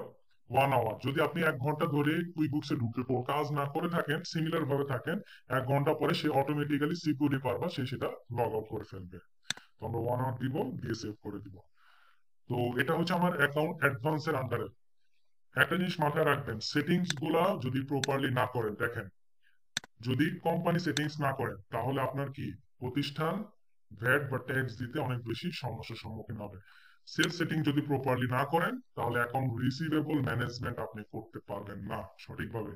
S2: 1 hour. যদি আপনি 1 ঘন্টা ধরে কুইকবুকসে ঢুকে কাজ না করে থাকেন, সিমিলার ভাবে থাকেন, 1 ঘন্টা পরে সে অটোমেটিক্যালি সিকিউরিটি পারবা সে সেটা লগ আউট করে ফেলবে। তো আমরা 1 আওয়ার দিব, দিয়ে সেভ করে দিব। তো এটা হচ্ছে আমার অ্যাকাউন্ট অ্যাডভান্সের আন্ডারে। একটা জিনিস মাথায় রাখবেন, সেটিংস গুলা যদি প্রপারলি না করেন, দেখেন যদি কোম্পানি সেটিংস না করেন তাহলে আপনার কি প্রতিষ্ঠান ভ্যাট বা ট্যাক্স দিতে অনেক বেশি সমস্যার সম্মুখীন হবে। সেলস সেটিং যদি প্রপারলি না করেন তাহলে অ্যাকাউন্ট রিসিভেবল ম্যানেজমেন্ট আপনি করতে পারবেন না সঠিকভাবে।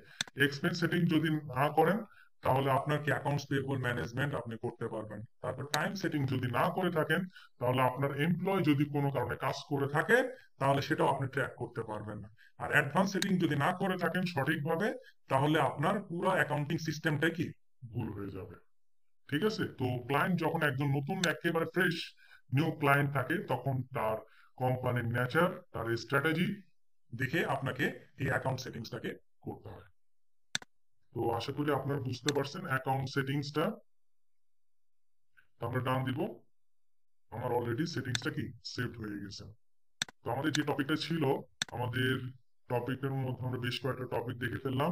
S2: এক্সপেন্স সেটিং যদি না করেন তাহলে আপনার কি অ্যাকাউন্টস পেয়েবল ম্যানেজমেন্ট আপনি করতে পারবেন। তারপর টাইম সেটিং যদি না করে থাকেন তাহলে আপনার এমপ্লয় যদি কোনো কারণে কাজ করে থাকে তাহলে সেটাও আপনি ট্র্যাক করতে পারবেন না। আর অ্যাডভান্স সেটিং যদি না করে থাকেন সঠিকভাবে তাহলে আপনার পুরো অ্যাকাউন্টিং সিস্টেমটাই কি ভুল হয়ে যাবে। ঠিক আছে? তো ক্লায়েন্ট যখন একজন নতুন একেবারে ফ্রেশ নিউ ক্লায়েন্ট থাকে তখন তার কোম্পানির নেচার, তার স্ট্র্যাটেজি দেখে আপনাকে এই অ্যাকাউন্ট সেটিংসটাকে করতে হয়। তো আশা করি আপনারা বুঝতে পারছেন অ্যাকাউন্ট সেটিংসটা। আমরা ডান দিব। আমার অলরেডি সেটিংসটা কি সেভ হয়ে গেছে। তো আমাদের যে টপিকটা ছিল, আমাদের টপিকের মধ্যে আমরা বেশ কয়েকটা টপিক দেখে ফেললাম।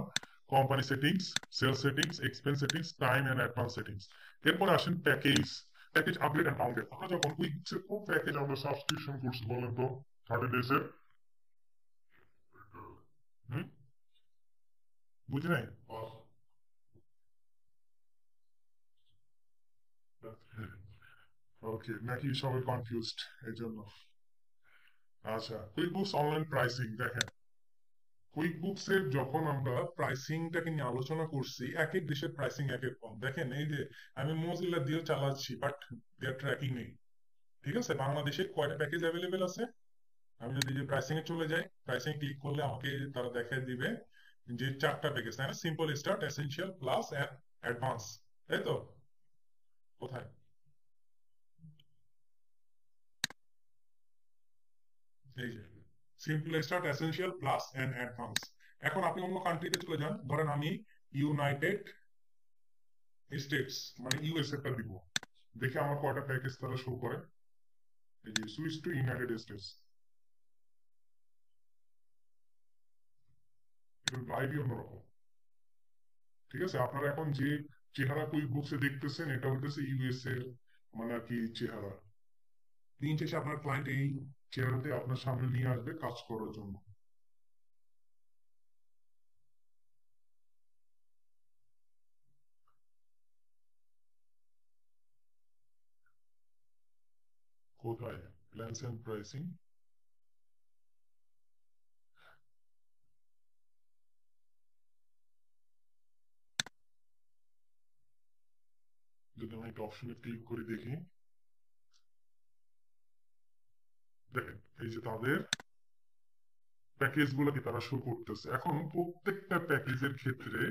S2: Company settings, sales settings, expense settings, time and advance settings. এরপর আসেন package, package update and downgrade. আমরা যখন কুইকবুকসের কোন প্যাকেজ আমরা সাবস্ক্রিপশন করছি বলেন তো? 30 ডেজ এর। হুম, বুঝি নাই। ওকে, নাকি সবাই কনফিউজড এই জন্য? আচ্ছা, কুইকবুকস অনলাইন প্রাইসিং দেখেন। কুইকবুকস এর যখন আমরা প্রাইসিংটাকে নিয়ে আলোচনা করছি, এক এক দেশের প্রাইসিং এক এক রকম। দেখেন এই যে আমি মোজিলা দিয়েও চালাচ্ছি বাট দেয়ার ট্র্যাকিং নেই। ঠিক আছে, বাংলাদেশে কয়টা প্যাকেজ অ্যাভেলেবেল আছে? আমি যদি যে প্রাইসিং এ চলে যাই, প্রাইসিং ক্লিক করলে আমাকে তারা দেখায় দিবে যে 4টা প্যাকেজ, তাই না? Simple, start, essential, plus and advance. তাই তো? কোথায়? এই যে simple, start, essential, plus and advance. এখন আপনি অন্য কান্ট্রিতে চলে যান, ধরেন আমি ইউনাইটেড স্টেটস মানে ইউএসএ টা দিব। দেখে আমার কয়টা প্যাকেজ তারা শো করে। এই যে switch to United States, ID অন্যরকম। ঠিক আছে, আপনারা এখন যে চেহারা কুইক বুকসে দেখতেছেন এটা হইতেছে ইউএসএ মানে আর কি চেহারা। দিন শেষে আপনার ক্লায়েন্ট এই চেহারাতে আপনার সামনে নিয়ে আসবে কাজ করার জন্য। কোথায় প্ল্যান্স এন্ড প্রাইসিং? যদি আমি একটা অপশনে ক্লিক করে দেখি, দেখেন এই যে তাদের প্যাকেজ গুলোকে তারা শো করতেছে। এখন প্রত্যেকটা প্যাকেজের ক্ষেত্রে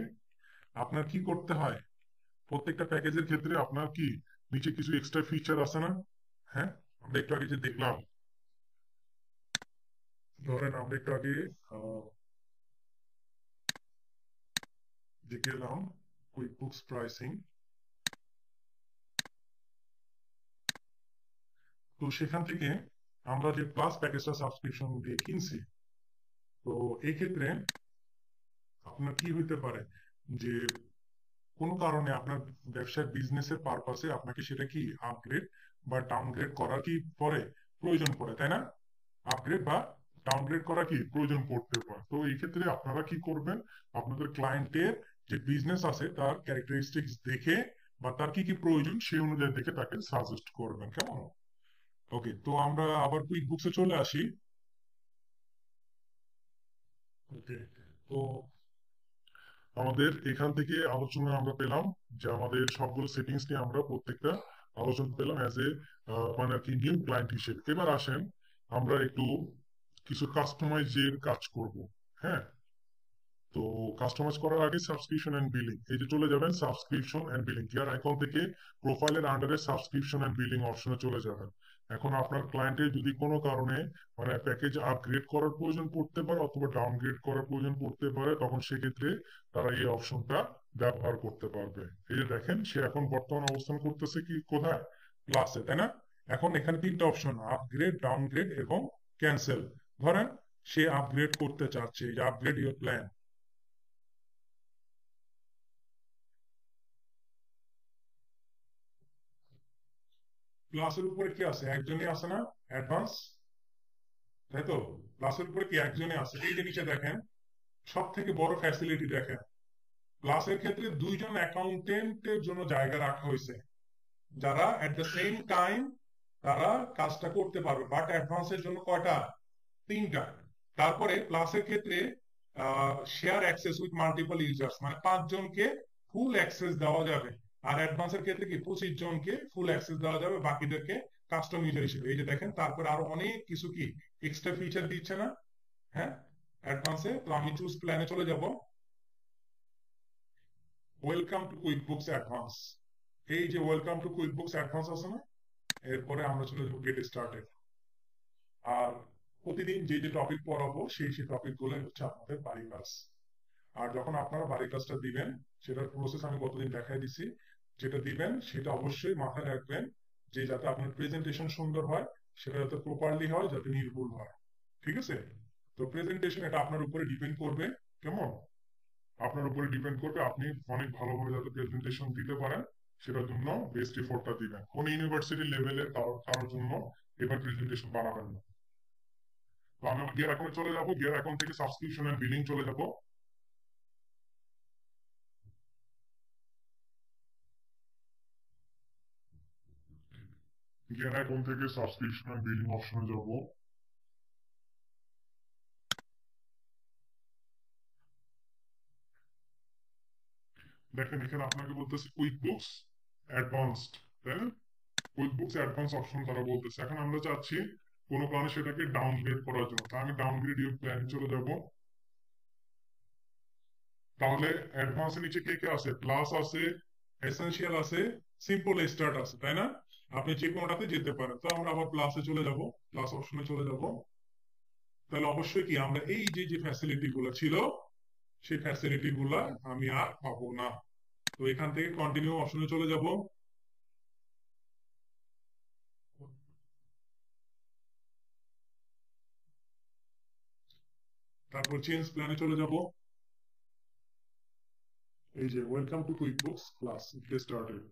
S2: আপনার কি করতে হয়? প্রত্যেকটা প্যাকেজের ক্ষেত্রে আপনার কি নিচে কিছু এক্সট্রা ফিচার আছে না? হ্যাঁ, আমরা একটু আগে যে দেখলাম, ধরেন আমরা একটু আগে দেখলাম কুইক বুকস প্রাইসিং। তো সেখান থেকে আমরা যে প্লাস প্যাকেজটা সাবস্ক্রিপশন দিয়ে কিনছি, তো এই ক্ষেত্রে আপনার কি হইতে পারে যে কোনো কারণে আপনার ব্যবসার বিজনেসের পারপাসে আপনাকে সেটা কি আপগ্রেড বা ডাউনগ্রেড করার কি পরে প্রয়োজন পড়ে, তাই না? আপগ্রেড বা ডাউনগ্রেড করা কি প্রয়োজন পড়তে পারে। তো এই ক্ষেত্রে আপনারা কি করবেন? আপনাদের ক্লায়েন্টের যে বিজনেস আছে তার ক্যারেক্টারিস্টিক্স দেখে বা তার কি কি প্রয়োজন সেই অনুযায়ী দেখে তাকে সাজেস্ট করবেন, কেমন? ওকে, তো আমরা আবার কুইক বুকসে চলে আসি। ওকে, তো আমাদের এখান থেকে আলোচনা আমরা পেলাম যে আমাদের সবগুলো সেটিংস নিয়ে আমরা প্রত্যেকটা আলোচনা পেলাম অ্যাজ এ মানে আর কি নিউ ক্লায়েন্ট হিসেবে। এবার আসেন আমরা একটু কিছু কাস্টমাইজের কাজ করব। হ্যাঁ, তো কাস্টমাইজ করার আগে সাবস্ক্রিপশন এন্ড বিলিং, এই যে চলে যাবেন subscription and billing, gear icon থেকে প্রোফাইলের আন্ডারে সাবস্ক্রিপশন এন্ড বিলিং অপশনে চলে যাবেন। এখন আপনার ক্লায়েন্টের যদি কোনো কারণে মানে প্যাকেজ আপগ্রেড করার প্রয়োজন পড়তে পারে অথবা ডাউনগ্রেড করার প্রয়োজন পড়তে পারে, তখন সেক্ষেত্রে তারা এই অপশনটা ব্যবহার করতে পারবে। এই যে দেখেন, সে এখন বর্তমান অবস্থান করতেছে কি কোথায়, ক্লাসে, তাই না? এখন এখানে তিনটা অপশন, আপগ্রেড, ডাউনগ্রেড এবং ক্যান্সেল। ধরেন সে আপগ্রেড করতে চাচ্ছে, যে আপগ্রেড ইউর প্ল্যান। ক্লাসের উপরে কি আছে, একজনই আছে না, অ্যাডভান্স, তাই তো? ক্লাসের উপরে কি একজনই আছে? এই যে নিচে দেখেন, সব থেকে বড় ফ্যাসিলিটি দেখেন, ক্লাসের ক্ষেত্রে দুইজন অ্যাকাউন্টেন্টের জন্য জায়গা রাখা হয়েছে, যারা এট দ্য সেম টাইম তারা কাজটা করতে পারবে। বাট অ্যাডভান্সের জন্য কয়টা? তিনটা। তারপরে প্লাসের ক্ষেত্রে share access with multiple users, মানে 5 জনকে ফুল অ্যাক্সেস দেওয়া যাবে। আর অ্যাডভান্সের ক্ষেত্রে কি 25 জনকে ফুল অ্যাক্সেস দেওয়া যাবে, বাকিদেরকে কাস্টম ইউজার হিসেবে। এই যে দেখেন, তারপরে আরো অনেক কিছু কি এক্সট্রা ফিচার দিচ্ছে না, হ্যাঁ, অ্যাডভান্সে। তো আমি চুজ প্ল্যানে চলে যাব। Welcome to QuickBooks advance. এই যে ওয়েলকাম টু কুইকবুকস অ্যাডভান্স আছে না, এরপরে আমরা চলে যাবো গেট স্টার্টেড। আর প্রতিদিন যে যে টপিক পড়াবো সেই সেই টপিক গুলো হচ্ছে আপনাদের বাড়ির কাজ। আর যখন আপনারা বাড়ির কাজটা দিবেন, সেটার প্রসেস আমি গতদিন দেখাই দিছি। যেটা দিবেন সেটা অবশ্যই মাথায় রাখবেন, যে যাতে আপনার প্রেজেন্টেশন সুন্দর হয়, সেটা যাতে প্রপারলি হয়, যাতে নির্ভুল হয়। ঠিক আছে? তো প্রেজেন্টেশন এটা আপনার উপরে ডিপেন্ড করবে। কেমন? আপনার উপরে ডিপেন্ড করবে, আপনি অনেক ভালোভাবে যাতে প্রেজেন্টেশন দিতে পারেন, সেটার জন্য বেস্ট এফোর্টটা দিবেন। কোন ইউনিভার্সিটি লেভেলের কারোর জন্য এবার প্রেজেন্টেশন বানাবেন না। তো আমি গিয়ার অ্যাকাউন্টে চলে যাবো, গিয়ার অ্যাকাউন্ট থেকে সাবস্ক্রিপশন এন্ড বিলিং চলে যাবো। গিয়ার অ্যাকাউন্ট থেকে সাবস্ক্রিপশন এন্ড বিলিং অপশনে যাবো। দেখেন এখানে আপনাকে বলতেছে কুইক বুকস অ্যাডভান্সড, তাই না? কুইক বুকস অ্যাডভান্স অপশন তারা বলতেছে। এখন আমরা চাচ্ছি কোনো কারণে সেটাকে ডাউনগ্রেড করার জন্য, তা আমি ডাউনগ্রেড ইউর প্ল্যান চলে যাব। তাহলে অ্যাডভান্সের নিচে কে কে আছে? প্লাস আছে, এসেনশিয়াল আছে, সিম্পল স্টার্ট আছে, তাই না? আপনি যে কোনোটাতে যেতে পারেন। তো আমরা আবার প্লাসে চলে যাব, প্লাস অপশনে চলে যাব। তাহলে অবশ্যই কি আমরা এই যে যে ফ্যাসিলিটি গুলো ছিল, সেই ফ্যাসিলিটি গুলা আমি আর পাবো না। তো এখান থেকে কন্টিনিউ অপশনে চলে যাব। তারপর চেঞ্জ প্ল্যানে চলে যাব। এই যে welcome to QuickBooks class get started.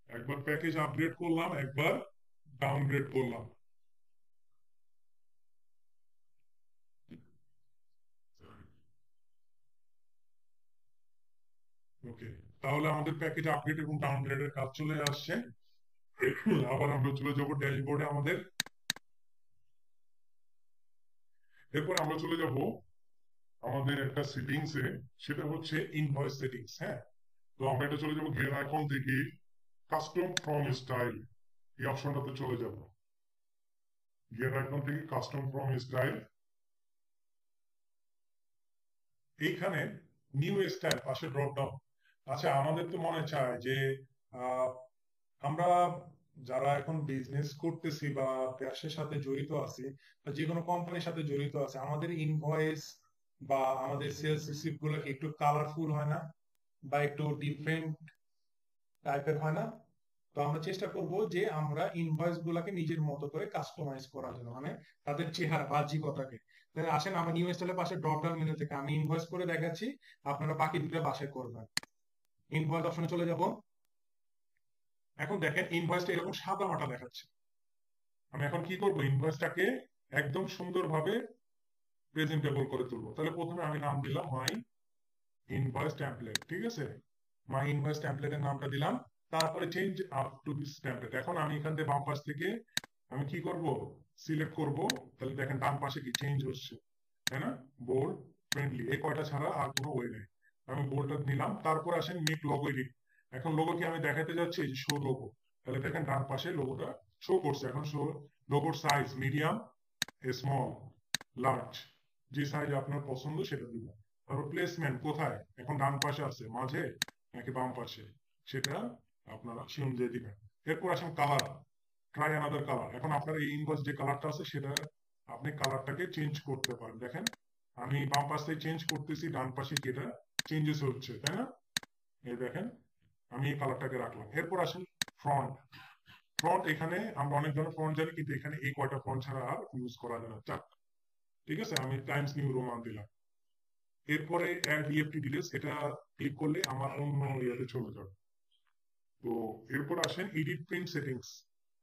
S2: একবার প্যাকেজ আপগ্রেড করলাম, একবার ডাউনগ্রেড করলাম। ওকে, তাহলে আমাদের প্যাকেজ আপগ্রেড এবং ডাউনগ্রেডের কাজ চলে আসছে। আবার আমরা চলে যাব ড্যাশবোর্ডে আমাদের। এরপর আমরা চলে যাব আমাদের একটা সেটিংস এ, সেটা হচ্ছে ইনভয়েস সেটিংস। হ্যাঁ, তো আমরা এটা চলে যাব গিয়ার আইকন থেকে কাস্টম ফ্রম স্টাইল, এই অপশনটাতে চলে যাব। গিয়ার আইকন থেকে কাস্টম ফ্রম স্টাইল, এইখানে নিউ স্টাইল পাশে ড্রপ ডাউন। আচ্ছা, আমাদের তো মনে চায় যে আহ, আমরা যারা এখন বিজনেস করতেছি বা ব্যবসার সাথে জড়িত আছি, বা যে কোনো কোম্পানির সাথে জড়িত আছে, আমাদের ইনভয়েস বা আমাদের সেলস রিসিপ্ট গুলো কি একটু কালারফুল হয় না, বা একটু ডিফারেন্ট টাইপের হয় না? তো আমরা চেষ্টা করব যে আমরা ইনভয়েস গুলাকে নিজের মতো করে কাস্টমাইজ করার জন্য, মানে তাদের চেহারা বাহ্যিকতাকে। তাহলে আসেন, আমার নিউ স্টাইলের পাশে ড্রপ ডাউন মেনু থেকে আমি ইনভয়েস করে দেখাচ্ছি, আপনারা বাকি দুটো বাসায় করবেন। ইনভয়েস অপশনে চলে যাব। এখন দেখেন ইনভয়েসটা এরকম সাদা মাটা দেখাচ্ছে। আমি এখন কি করব, ইনভয়েসটাকে একদম সুন্দরভাবে প্রেজেন্টেবল করে তুলবো। তাহলে প্রথমে আমি নাম দিলাম মাই ইনভয়েস টেমপ্লেট। ঠিক আছে, মাই ইনভয়েস টেমপ্লেটের নামটা দিলাম। তারপরে change up to this template. এখন আমি এখান থেকে বাম পাশ থেকে আমি কি করব, সিলেক্ট করব। তাহলে দেখেন ডান পাশে কি চেঞ্জ হচ্ছে, তাই না? বোল্ড, ফ্রেন্ডলি, এই কয়টা ছাড়া আর কোনো ওয়ে নেই। আমি বোল্ডটা নিলাম। তারপর আসেন মেক লোগো এডিট। এখন লোগো কি আমি দেখাতে যাচ্ছি, এই যে শো লোগো। তাহলে দেখেন ডান পাশে লোগোটা শো করছে। এখন শো লোগোর সাইজ মিডিয়াম, স্মল, লার্জ, যে সাইজ আপনার পছন্দ সেটা দিবেন। তারপর প্লেসমেন্ট কোথায়, এখন ডান পাশে আছে, মাঝে নাকি বাম পাশে? সেটা আপনারা সেই অনুযায়ী দিবেন। এরপর আসেন কালার, ট্রাই আনাদার কালার। এখন আপনার এই ইনভয়েস যে কালারটা আছে সেটা আপনি কালারটাকে চেঞ্জ করতে পারেন। দেখেন আমি বাম পাশ থেকে চেঞ্জ করতেছি, ডান পাশে যেটা চেঞ্জেস হচ্ছে, তাই না? এই দেখেন আমি এই কালারটাকে রাখলাম। এরপর আসেন ফ্রন্ট। ফ্রন্ট এখানে আমরা অনেক ধরনের ফ্রন্ট জানি, কিন্তু এখানে এই কয়টা ফ্রন্ট ছাড়া আর ইউজ করা যায় না, চারটা। ঠিক আছে, আমি টাইমস নিউ রোমান দিলাম। এরপরে অ্যাড ইএফটি ডিটেলস, এটা ক্লিক করলে আমার অন্য ইয়েতে চলে যাবে। তো এরপর আসেন এডিট প্রিন্ট সেটিংস।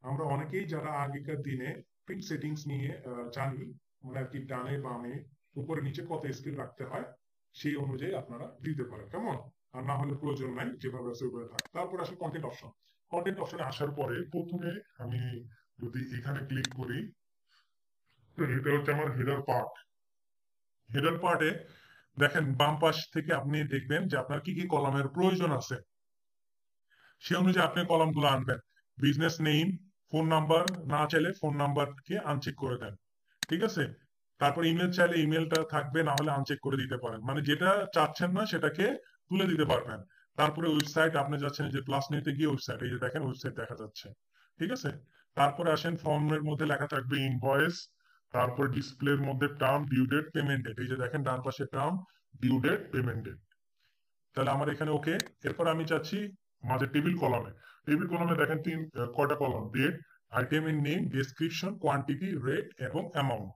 S2: আমরা অনেকেই যারা আগেকার দিনে প্রিন্ট সেটিংস নিয়ে জানি, মানে আর কি ডানে বামে উপরে নিচে কত স্কেল রাখতে হয় সেই অনুযায়ী আপনারা দিতে পারেন, কেমন? আর না হলে প্রয়োজন নাই, যেভাবে আছে ওইভাবে থাকে। তারপর আসে কন্টেন্ট অপশন। কন্টেন্ট অপশনে আসার পরে প্রথমে আমি যদি এখানে ক্লিক করি, তো এটা হচ্ছে আমার হেডার পার্ট। হেডার পার্টে দেখেন বাম পাশ থেকে আপনি দেখবেন যে আপনার কি কি কলামের প্রয়োজন আছে, সে অনুযায়ী আপনি কলামগুলো আনবেন। বিজনেস নেম, ফোন নাম্বার, না চাইলে ফোন নাম্বারকে আনচেক করে দেন। ঠিক আছে, তারপর ইমেল চাইলে ইমেলটা থাকবে, না হলে আনচেক করে দিতে পারেন, মানে যেটা চাচ্ছেন না সেটাকে তুলে দিতে পারবেন। তারপরে ওয়েবসাইট, আপনি যাচ্ছেন যে প্লাস নিতে গিয়ে ওয়েবসাইট, এই যে দেখেন ওয়েবসাইট দেখা যাচ্ছে। ঠিক আছে, তারপরে আসেন ফর্মের মধ্যে লেখা থাকবে ইনভয়েস, তারপর ডিসপ্লের মধ্যে term, due date, payment date, এই যে দেখেন ডান পাশে term, due date, payment date. তাহলে আমার এখানে ওকে। এরপর আমি চাচ্ছি মাঝে টেবিল কলামে। টেবিল কলামে দেখেন কয়টা কলাম, ডেট, আইটেমের নেম, ডেসক্রিপশন, কোয়ান্টিটি, রেট এবং অ্যামাউন্ট।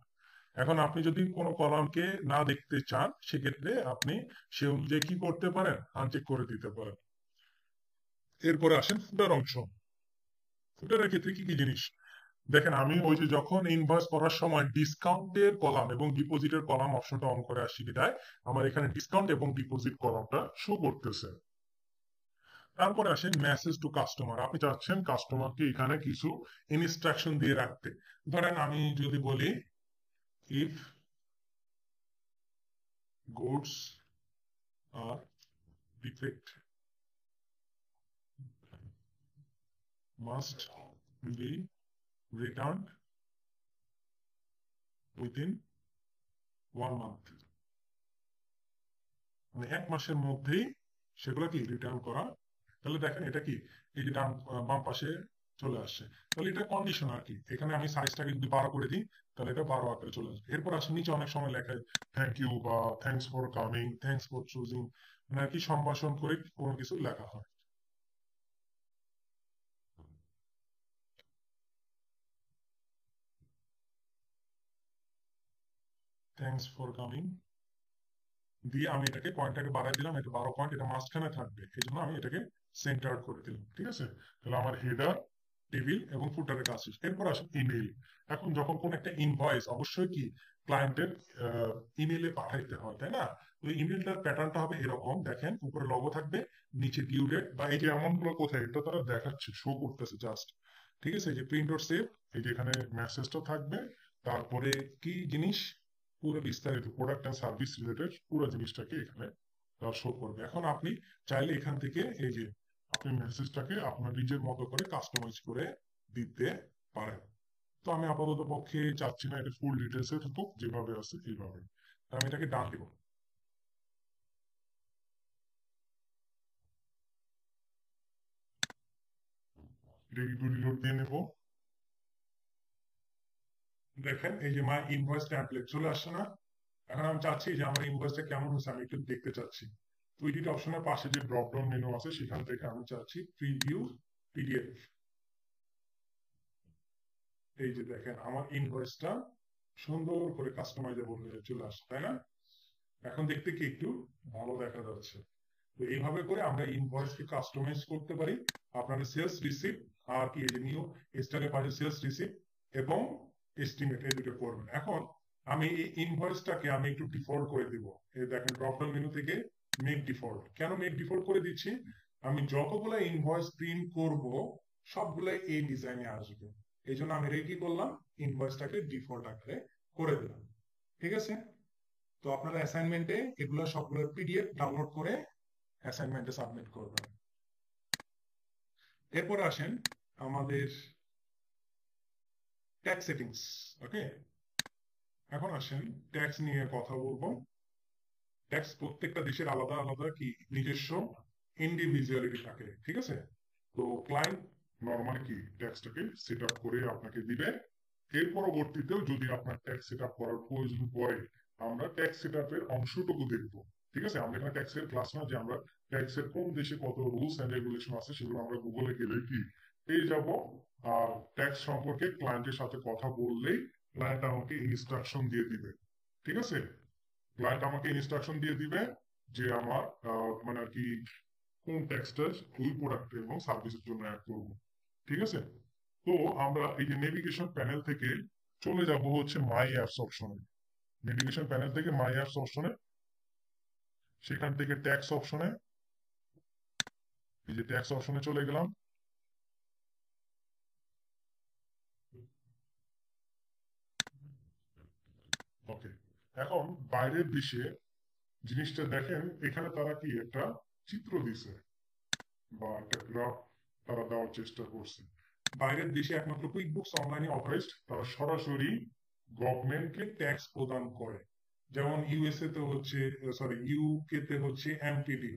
S2: এখন আপনি যদি কোনো কলামকে না দেখতে চান, সেক্ষেত্রে আপনি সে অনুযায়ী কি করতে পারেন, আনচেক করে দিতে পারেন। এরপরে আসেন ফুটার অংশ। ফুটারের ক্ষেত্রে কি কি জিনিস দেখেন, আমি ওই যে যখন ইনভয়েস করার সময় ডিসকাউন্টের কলাম এবং ডিপোজিটের কলাম অপশনটা অন করে আসছি, বিধায় আমার এখানে ডিসকাউন্ট এবং ডিপোজিট কলামটা শো করতেছে। তারপরে আসেন মেসেজ টু কাস্টমার। আপনি চাচ্ছেন কাস্টমারকে এখানে কিছু ইনস্ট্রাকশন দিয়ে রাখতে। ধরেন আমি যদি বলি, if goods are defect must be return within 1 month, মানে 1 মাসের মধ্যেই সেগুলো কি রিটার্ন করা। তাহলে দেখেন এটা কি, এই যে বাম পাশে চলে আসছে। তাহলে এটা কন্ডিশন আর কি, এখানে আমি সাইজটাকে যদি 12 করে দিই তাহলে এটা 12 আকারে চলে আসবে। এরপর আসে নিচে অনেক সময় লেখা থ্যাংক ইউ বা thanks for coming, thanks for choosing, মানে আর কি সম্ভাষণ করে কোনো কিছু লেখা হয়। থ্যাংকস ফর কামিং দিয়ে আমি এটাকে পয়েন্টটাকে বাড়াই দিলাম, এটা 12 পয়েন্ট, এটা মাঝখানে থাকবে, এই জন্য আমি এটাকে সেন্টার করে দিলাম। ঠিক আছে, তাহলে আমার হেডার, টেবিল এবং ফুটারের কাজ শেষ। এরপর আসে ইমেল। এখন যখন কোন একটা ইনভয়েস অবশ্যই কি ক্লায়েন্টের ইমেলে পাঠাইতে হয়, তাই না? তো ইমেলটার প্যাটার্নটা হবে এরকম, দেখেন উপরে লগো থাকবে, নিচে ডিউ ডেট, বা এই যে অ্যামাউন্ট গুলো কোথায় এটা তারা দেখাচ্ছে, শো করতেছে জাস্ট। ঠিক আছে, এই যে প্রিন্ট ওর সেভ, এই যে এখানে মেসেজটা থাকবে, তারপরে কি জিনিস, পুরো বিস্তারিত প্রোডাক্ট এন্ড সার্ভিস রিলেটেড পুরো জিনিসটাকে এখানে শো করবে। এখন আপনি চাইলে এখান থেকে এই যে আপনি মেসেজটাকে আপনার নিজের মতো করে কাস্টমাইজ করে দিতে পারেন। তো আমি আপাতত পক্ষে চাচ্ছি না এটা ফুল ডিটেলসে থাকুক, যেভাবে আছে এইভাবে। আমি এটাকে ডান দিব। এটা একটু রিলোড দিয়ে নেব। দেখেন এই যে মাই ইনভয়েস টেমপ্লেট চলে আসছে না? এখন আমি চাচ্ছি যে আমার ইনভয়েসটা কেমন হয়েছে আমি একটু দেখতে চাচ্ছি। তো এডিট অপশনের পাশে যে ড্রপ ডাউন মেনু আছে সেখান থেকে আমি চাচ্ছি প্রিভিউ পিডিএফ। এই যে দেখেন আমার ইনভয়েসটা সুন্দর করে কাস্টমাইজেবল হয়ে চলে আসছে, তাই না? এখন দেখতে কি একটু ভালো দেখা যাচ্ছে। তো এইভাবে করে আমরা ইনভয়েসকে কাস্টমাইজ করতে পারি। আপনাদের সেলস রিসিপ্ট আর কি, এই যে নিউ স্টারের পাশে সেলস রিসিপ্ট এবং এস্টিমেট, এই দুটো করবেন। এখন আমি এই ইনভয়েসটাকে আমি একটু ডিফল্ট করে দিব। এই দেখেন ড্রপ ডাউন মেনু থেকে make default. Can make default করে দিচ্ছি, আমি যতগুলো ইনভয়েস প্রিন্ট করব সবগুলাই এই ডিজাইনে আসবে। এই জন্য আমি কি করলাম, ইনভয়েসটাকে ডিফল্ট আকারে করে দিলাম। ঠিক আছে, তো আপনারা অ্যাসাইনমেন্টে এগুলো সবগুলো পিডিএফ ডাউনলোড করে অ্যাসাইনমেন্টে সাবমিট করবেন। এরপর আসেন আমাদের ট্যাক্স সেটিংস। ওকে, এখন আসেন ট্যাক্স নিয়ে কথা বলবো। ট্যাক্স প্রত্যেকটা দেশের আলাদা আলাদা কি নিজস্ব ইন্ডিভিজুয়ালিটি থাকে, ঠিক আছে? তো ক্লায়েন্ট নর্মালি কি ট্যাক্সটাকে সেট আপ করে আপনাকে দিবে। এর পরবর্তীতেও যদি আপনার ট্যাক্স সেট আপ করার প্রয়োজন পড়ে, আমরা ট্যাক্স সেট আপের অংশটুকু দেখবো। ঠিক আছে, আমরা এখানে ট্যাক্সের ক্লাস না যে আমরা ট্যাক্সের কোন দেশে কত রুলস এন্ড রেগুলেশন আছে সেগুলো আমরা গুগলে গেলে কি পেয়ে যাব। আর ট্যাক্স সম্পর্কে ক্লায়েন্টের সাথে কথা বললেই ক্লায়েন্ট আমাকে ইনস্ট্রাকশন দিয়ে দিবে। ঠিক আছে, ক্লায়েন্ট আমাকে ইনস্ট্রাকশন দিয়ে দিবে যে আমার মানে আর কি কোন ট্যাক্সটা ওই প্রোডাক্ট এবং সার্ভিসের জন্য অ্যাড করব। ঠিক আছে, তো আমরা এই যে নেভিগেশন প্যানেল থেকে চলে যাব হচ্ছে মাই অ্যাপস অপশনে। নেভিগেশন প্যানেল থেকে মাই অ্যাপস অপশনে, সেখান থেকে ট্যাক্স অপশনে, এই যে ট্যাক্স অপশনে চলে গেলাম। ওকে, এখন বাইরের দৃশ্যে জিনিসটা দেখেন, এখানে তারা কি একটা চিত্র দিছে বা একটা গ্রাফ তারা দেওয়ার চেষ্টা করছে। বাইরের দেশে একমাত্র কুইক বুকস অনলাইনে অথরাইজড, তারা সরাসরি গভর্নমেন্টকে ট্যাক্স প্রদান করে। যেমন ইউএসএ তে হচ্ছে, সরি ইউকে তে হচ্ছে এমটিডি,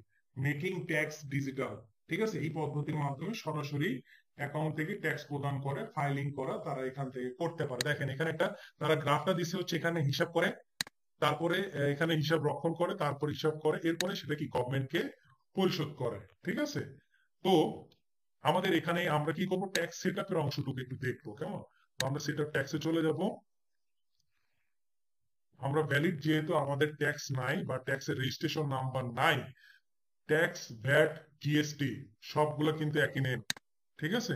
S2: মেকিং ট্যাক্স ডিজিটাল। ঠিক আছে, এই পদ্ধতির মাধ্যমে সরাসরি অ্যাকাউন্ট থেকে ট্যাক্স প্রদান করে, ফাইলিং করা তারা এখান থেকে করতে পারে। দেখেন এখানে একটা তারা গ্রাফটা দিচ্ছে হচ্ছে, এখানে হিসাব করে, তারপরে এখানে হিসাব রক্ষণ করে, তারপর হিসাব করে, এরপরে সেটা কি গভর্নমেন্টকে পরিশোধ করে। ঠিক আছে, তো আমাদের এখানে আমরা কি করবো, ট্যাক্স সেট আপের অংশটুকু একটু দেখবো, কেমন? তো আমরা সেট আপ ট্যাক্সে চলে যাব। আমরা ভ্যালিড যেহেতু আমাদের ট্যাক্স নাই বা ট্যাক্সের রেজিস্ট্রেশন নাম্বার নাই, ট্যাক্স ভ্যাট জিএসটি সবগুলো কিন্তু একই নেম। ঠিক আছে,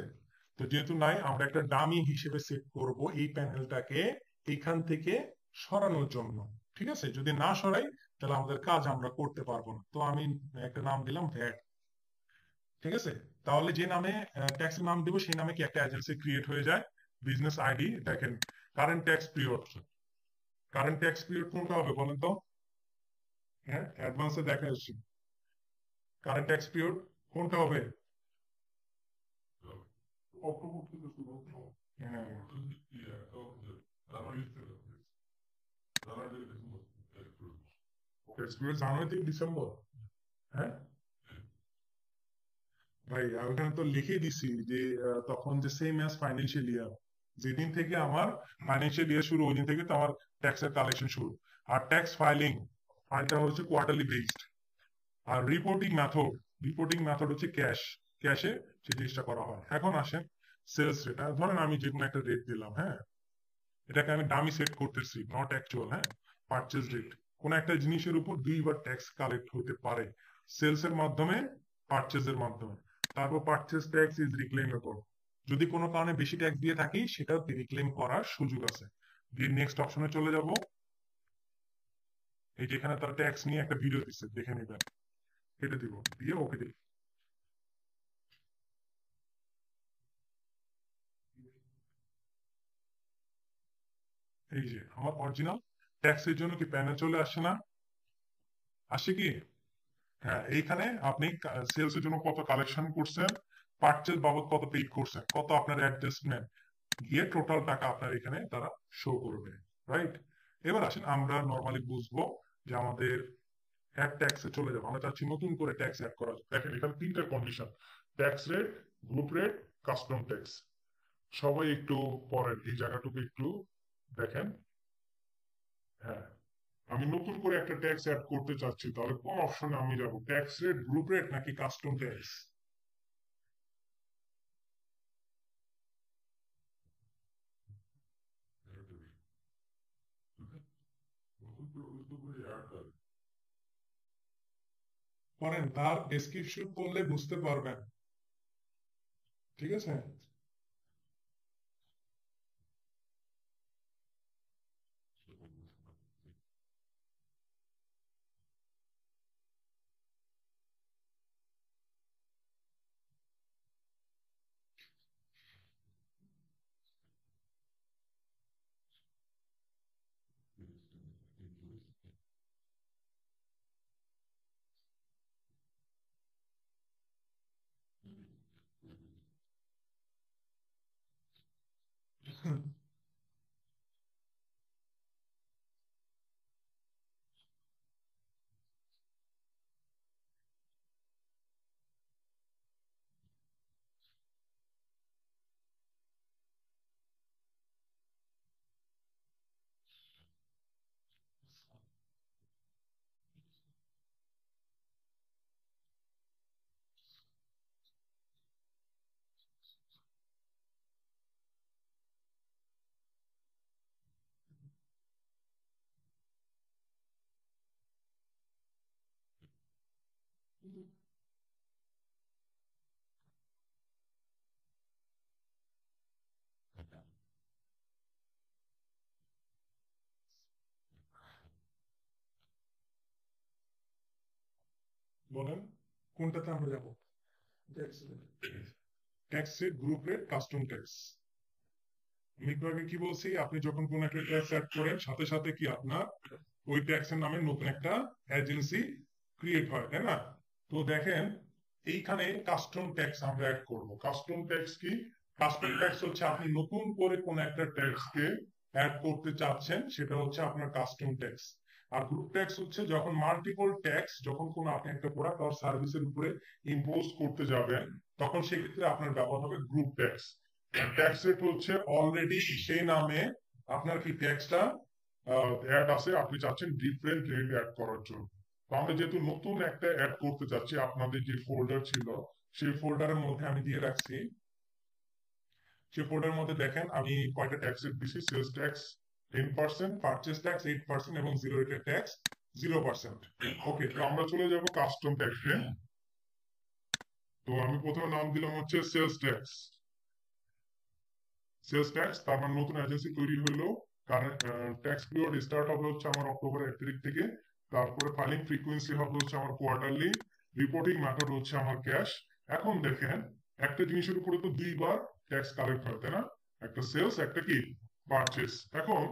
S2: তো যেহেতু নাই, আমরা একটা ডামি হিসেবে সেট করব এই প্যানেলটাকে এখান থেকে সরানোর জন্য। ঠিক আছে, যদি না সরাই তাহলে আমাদের কাজ আমরা করতে পারবো না। তো আমি একটা নাম দিলাম ভ্যাট। ঠিক আছে, তাহলে যে নামে ট্যাক্সের নাম দিব সেই নামে কি একটা এজেন্সি ক্রিয়েট হয়ে যায়। বিজনেস আইডি দেখেন, current tax period, current tax period কোনটা হবে বলেন তো? হ্যাঁ, অ্যাডভান্সে দেখা যাচ্ছে কারেন্ট ট্যাক্স পিরিয়ড কোনটা হবে? অক্টোবর থেকে শুরু হতো। হ্যাঁ, ট্যাক্স পিরিয়ড জানুয়ারি থেকে ডিসেম্বর। হ্যাঁ ভাই, আমি ওখানে তো লিখে দিছি যে তখন যে সেম অ্যাজ ফাইন্যান্সিয়াল ইয়ার, যেদিন থেকে আমার ফাইন্যান্সিয়াল ইয়ার শুরু ওই দিন থেকে তো আমার ট্যাক্সের কালেকশন শুরু। আর ট্যাক্স ফাইলিং, ফাইলটা হচ্ছে কোয়ার্টারলি বেসড। আর রিপোর্টিং মেথড হচ্ছে ক্যাশে সেই জিনিসটা করা হয়। এখন আসেন সেলস রেট, ধরেন আমি যে কোনো একটা রেট দিলাম, হ্যাঁ, এটাকে আমি দামি সেট করতেছি, নট অ্যাকচুয়াল। হ্যাঁ, পারচেজ রেট, কোন একটা জিনিসের উপর দুইবার ট্যাক্স কালেক্ট হতে পারে, সেলস এর মাধ্যমে, পারচেজের মাধ্যমে। তারপর পারচেজ ট্যাক্স ইজ রিক্লেমেবল, যদি কোনো কারণে বেশি ট্যাক্স দিয়ে থাকি সেটাও রিক্লেম করার সুযোগ আছে। দিয়ে নেক্সট অপশনে চলে যাব। এই যেখানে তারা ট্যাক্স নিয়ে একটা ভিডিও দিচ্ছে, দেখে নেবেন, কেটে দিব, দিয়ে ওকে দিই। এই যে আমার অরিজিনাল ট্যাক্সের জন্য কি প্যানেল চলে আসছে না? আসে কি? হ্যাঁ, এইখানে আপনি সেলস এর জন্য কত কালেকশন করছেন, পারচেজ বাবদ কত পে করছেন, কত আপনার অ্যাডজাস্টমেন্ট, গিয়ে টোটাল টাকা আপনার এখানে তারা শো করবে। রাইট, এবার আসেন আমরা নর্মালি বুঝবো যে আমাদের অ্যাড ট্যাক্সে চলে যাবো। আমরা চাচ্ছি নতুন করে ট্যাক্স অ্যাড করা। দেখেন এখানে তিনটা condition, tax rate, group rate, custom tax. সবাই একটু পরের এই জায়গাটুকু একটু দেখেন। হ্যাঁ, আমি নতুন করে একটা ট্যাক্স অ্যাড করতে চাচ্ছি, তাহলে কোন অপশনে আমি যাব, ট্যাক্স রেট, গ্রুপ রেট নাকি কাস্টম ট্যাক্স? করেন, তার ডেসক্রিপশন করলে বুঝতে পারবেন। ঠিক আছে, বলেন কোনটাতে আমরা যাব? ট্যাক্সের গ্রুপ রেট কাস্টম ট্যাক্স। আমি একটু আগে কি বলছি, আপনি যখন কোন একটা ট্যাক্স অ্যাড করেন সাথে সাথে কি আপনার ওই ট্যাক্সের নামে নতুন একটা এজেন্সি ক্রিয়েট হয়, তাই না? তো দেখেন এইখানে কাস্টম ট্যাক্স আমরা অ্যাড করব। কাস্টম ট্যাক্স কি? কাস্টম ট্যাক্স হচ্ছে আপনি নতুন করে কোন একটা ট্যাক্সকে অ্যাড করতে চাচ্ছেন, সেটা হচ্ছে আপনার কাস্টম ট্যাক্স। আর গ্রুপ ট্যাক্স হচ্ছে যখন মাল্টিপল ট্যাক্স, যখন কোন আপনি একটা প্রোডাক্ট আর সার্ভিসের উপরে ইম্পোজ করতে যাবেন, তখন সেক্ষেত্রে আপনার ব্যবহার হবে গ্রুপ ট্যাক্স। ট্যাক্স রেট হচ্ছে অলরেডি সেই নামে আপনার কি ট্যাক্সটা অ্যাড আছে, আপনি চাচ্ছেন ডিফারেন্ট রেট অ্যাড করার জন্য। তো আমরা যেহেতু নতুন একটা অ্যাড করতে চাচ্ছি, আপনাদের যে ফোল্ডার ছিল সেই ফোল্ডারের মধ্যে আমি দিয়ে রাখছি। সেই ফোল্ডারের মধ্যে দেখেন আমি কয়টা ট্যাক্স রেট দিছি। সেলস ট্যাক্স 10%, পারচেজ ট্যাক্স 8% এবং জিরো রেটেড ট্যাক্স 0%। ওকে, তো আমরা চলে যাব কাস্টম ট্যাক্সে। তো আমি প্রথমে নাম দিলাম হচ্ছে সেলস ট্যাক্স। সেলস ট্যাক্স, তার মানে নতুন এজেন্সি তৈরি হলো। কারণ ট্যাক্স পিরিয়ড স্টার্ট হবে হচ্ছে আমার অক্টোবর 1 তারিখ থেকে। তারপরে ফাইলিং ফ্রিকোয়েন্সি হবে হচ্ছে আমার কোয়ার্টারলি। রিপোর্টিং মেথড হচ্ছে আমার ক্যাশ। এখন দেখেন একটা জিনিসের উপরে তো দুইবার ট্যাক্স কালেক্ট হয়, তাই না? একটা সেলস, একটা কি পারচেস। এখন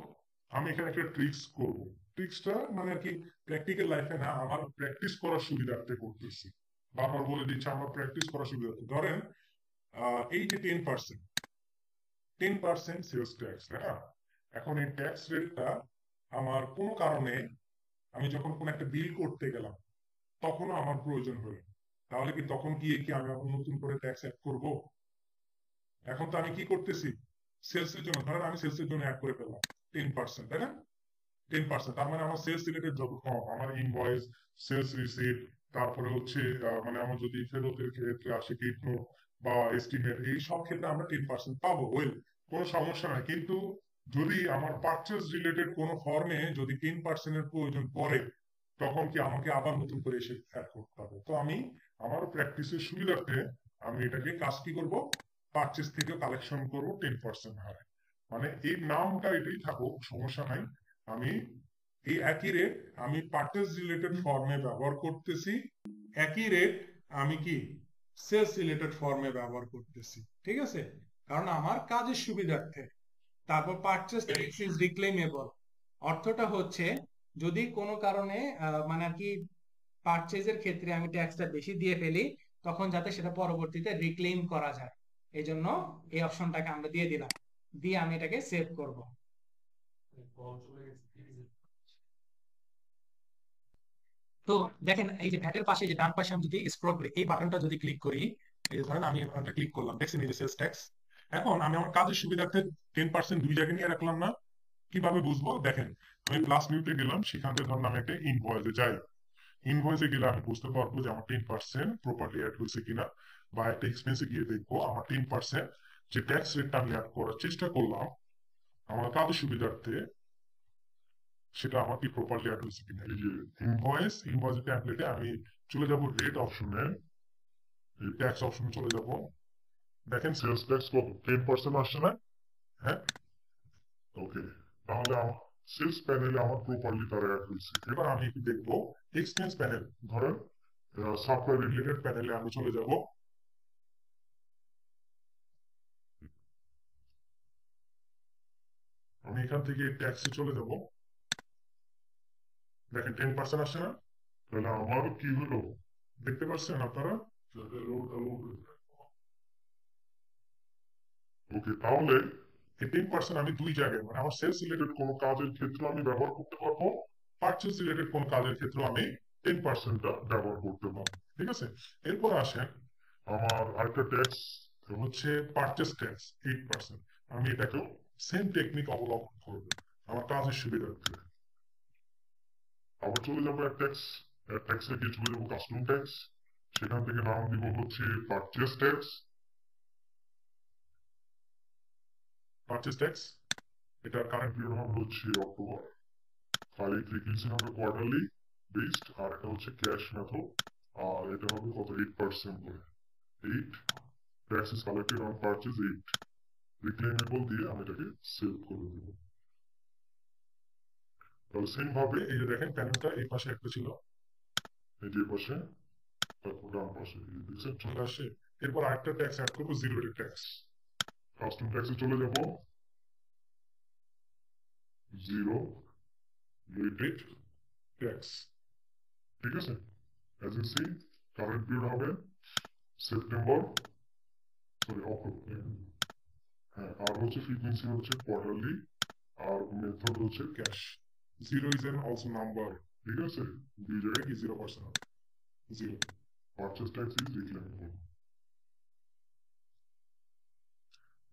S2: আমি এখানে একটা ট্রিক্স করব। ট্রিক্সটা মানে আর কি প্র্যাকটিক্যাল লাইফে না, আমার প্র্যাকটিস করার সুবিধার্থে করতেছি। বারবার বলে দিচ্ছি আমার প্র্যাকটিস করার সুবিধার্থে। ধরেন এই যে 10%, 10% সেলস ট্যাক্স, তাই না? এখন এই ট্যাক্স রেটটা আমার কোনো কারণে আমি যখন কোনো একটা বিল করতে গেলাম তখনও আমার প্রয়োজন হলো, তাহলে কি তখন গিয়ে কি আমি আবার নতুন করে ট্যাক্স অ্যাড করব? এখন তো আমি কি করতেছি, সেলসের জন্য ধরেন আমি সেলসের জন্য অ্যাড করে ফেললাম 10%, তাই না? 10%, তার মানে আমার সেলস রিলেটেড যত আমার ইনভয়েস, সেলস রিসিট, তারপরে হচ্ছে মানে আমার যদি ফেরতের ক্ষেত্রে আসে কিটনো বা এস্টিমেট, এই সব ক্ষেত্রে আমরা 10% পাবো। ওয়েল, কোনো সমস্যা নাই। কিন্তু যদি আমার পারচেজ রিলেটেড কোনো ফর্মে যদি 10%-এর প্রয়োজন পড়ে, তখন কি আমাকে আবার নতুন করে এসে অ্যাড করতে হবে? তো আমি আমার প্র্যাকটিসের সুবিধার্থে আমি এটাকে কাজ কি করবো, পারচেজ থেকে কালেকশন করবো 10% হারে। মানে এই নামটা এটাই থাকুক, সমস্যা নাই। আমি এই একই রেট আমি পারচেজ রিলেটেড ফর্মে ব্যবহার করতেছি, একই রেট আমি কি সেলস রিলেটেড ফর্মে ব্যবহার করতেছি, ঠিক আছে? কারণ আমার কাজের সুবিধার্থে। তারপর পারচেজ ট্যাক্স ইজ রিক্লেমেবল, অর্থটা হচ্ছে যদি কোনো কারণে মানে আর কি পারচেজের ক্ষেত্রে আমি ট্যাক্সটা বেশি দিয়ে ফেলি, তখন যাতে সেটা পরবর্তীতে রিক্লেম করা যায়, এই জন্য এই অপশনটাকে আমরা দিয়ে দিলাম। দিয়ে আমি এটাকে সেভ করব। তো দেখেন এই যে ভ্যাটের পাশে যে ডান পাশে আমি যদি স্ক্রল করি, এই বাটনটা যদি ক্লিক করি, এই ধরেন আমি এই বাটনটা ক্লিক করলাম, দেখছেন এই যে সেলস ট্যাক্স। এখন আমি আমার কাজের সুবিধার্থে 10% দুই জায়গায় নিয়ে রাখলাম না? কিভাবে বুঝবো দেখেন, আমি প্লাস নিউতে গেলাম, সেখান থেকে ধরুন আমি একটা ইনভয়েসে যাই। ইনভয়েসে গেলে আমি বুঝতে পারবো যে আমার 10% প্রপারলি অ্যাড হয়েছে কিনা। বা একটা এক্সপেন্সে গিয়ে দেখবো আমার 10% যে ট্যাক্স রেটটা আমি অ্যাড করার চেষ্টা করলাম আমার কাজের সুবিধার্থে, সেটা আমার কি প্রপারলি অ্যাড হয়েছে কিনা। এই যে ইনভয়েস ট্যাম্পলেটে আমি চলে যাব রেট অপশনে, ট্যাক্স অপশনে চলে যাব। দেখেন সেলস ট্যাক্স কত, 10% আসছে না? হ্যাঁ, ওকে। তাহলে আমার সেলস প্যানেলে আমার প্রপারলি তারা অ্যাড হয়েছে। এবার আমি কি দেখবো, এক্সপেন্স প্যানেল, ধরেন সফটওয়্যার রিলেটেড প্যানেলে আমি চলে যাব। আমি এখান থেকে ট্যাক্সে চলে যাব। দেখেন 10% আসছে না? তাহলে আমার কি হলো দেখতে পাচ্ছেন আপনারা? ওকে, তাহলে এই 10% আমি দুই জায়গায়, মানে আমার সেলস রিলেটেড কোনো কাজের ক্ষেত্রে আমি ব্যবহার করতে পারবো, পারচেস রিলেটেড কোনো কাজের ক্ষেত্রে আমি 10%টা ব্যবহার করতে পারবো, ঠিক আছে? এরপর আসেন আমার আরেকটা ট্যাক্স হচ্ছে পারচেস ট্যাক্স 8%। আমি এটাকেও সেম টেকনিক অবলম্বন করবো আমার কাজের সুবিধার্থে। আবার চলে যাবো ট্যাক্সে গিয়ে চলে যাবো কাস্টম ট্যাক্স। সেখান থেকে নাম দিব হচ্ছে পারচেস ট্যাক্স। পারচেস ট্যাক্স, এটার কারেন্ট পিরিয়ড হবে হচ্ছে অক্টোবর। ফাইলিং ফ্রিকোয়েন্সি হবে কোয়ার্টারলি বেসড, আর এটা হচ্ছে ক্যাশ মেথড। আর এটা হবে কত 8% করে 8 tax is collected on purchase 8 রিক্লেমেবল দিয়ে আমি এটাকে সেভ করে দেবো। তাহলে সেম ভাবে এই যে দেখেন প্যানেলটা এই পাশে একটা ছিল, এই যে পাশে, তারপর ডান পাশে দেখছেন চলে আসে। এরপর আরেকটা ট্যাক্স অ্যাড করবো, জিরো রেট ট্যাক্স। কাস্টম ট্যাক্সে চলে যাব, জিরো রেটেড ট্যাক্স। ঠিক আছে, as you see current period হবে সেপ্টেম্বর, সরি হ্যাঁ, আর হচ্ছে ফ্রিকোয়েন্সি হচ্ছে কোয়ার্টারলি, আর মেথড হচ্ছে cash. Zero is an also number. ঠিক আছে, দুই জায়গায় কি 0% হবে, zero. Purchase tax is reclaimable.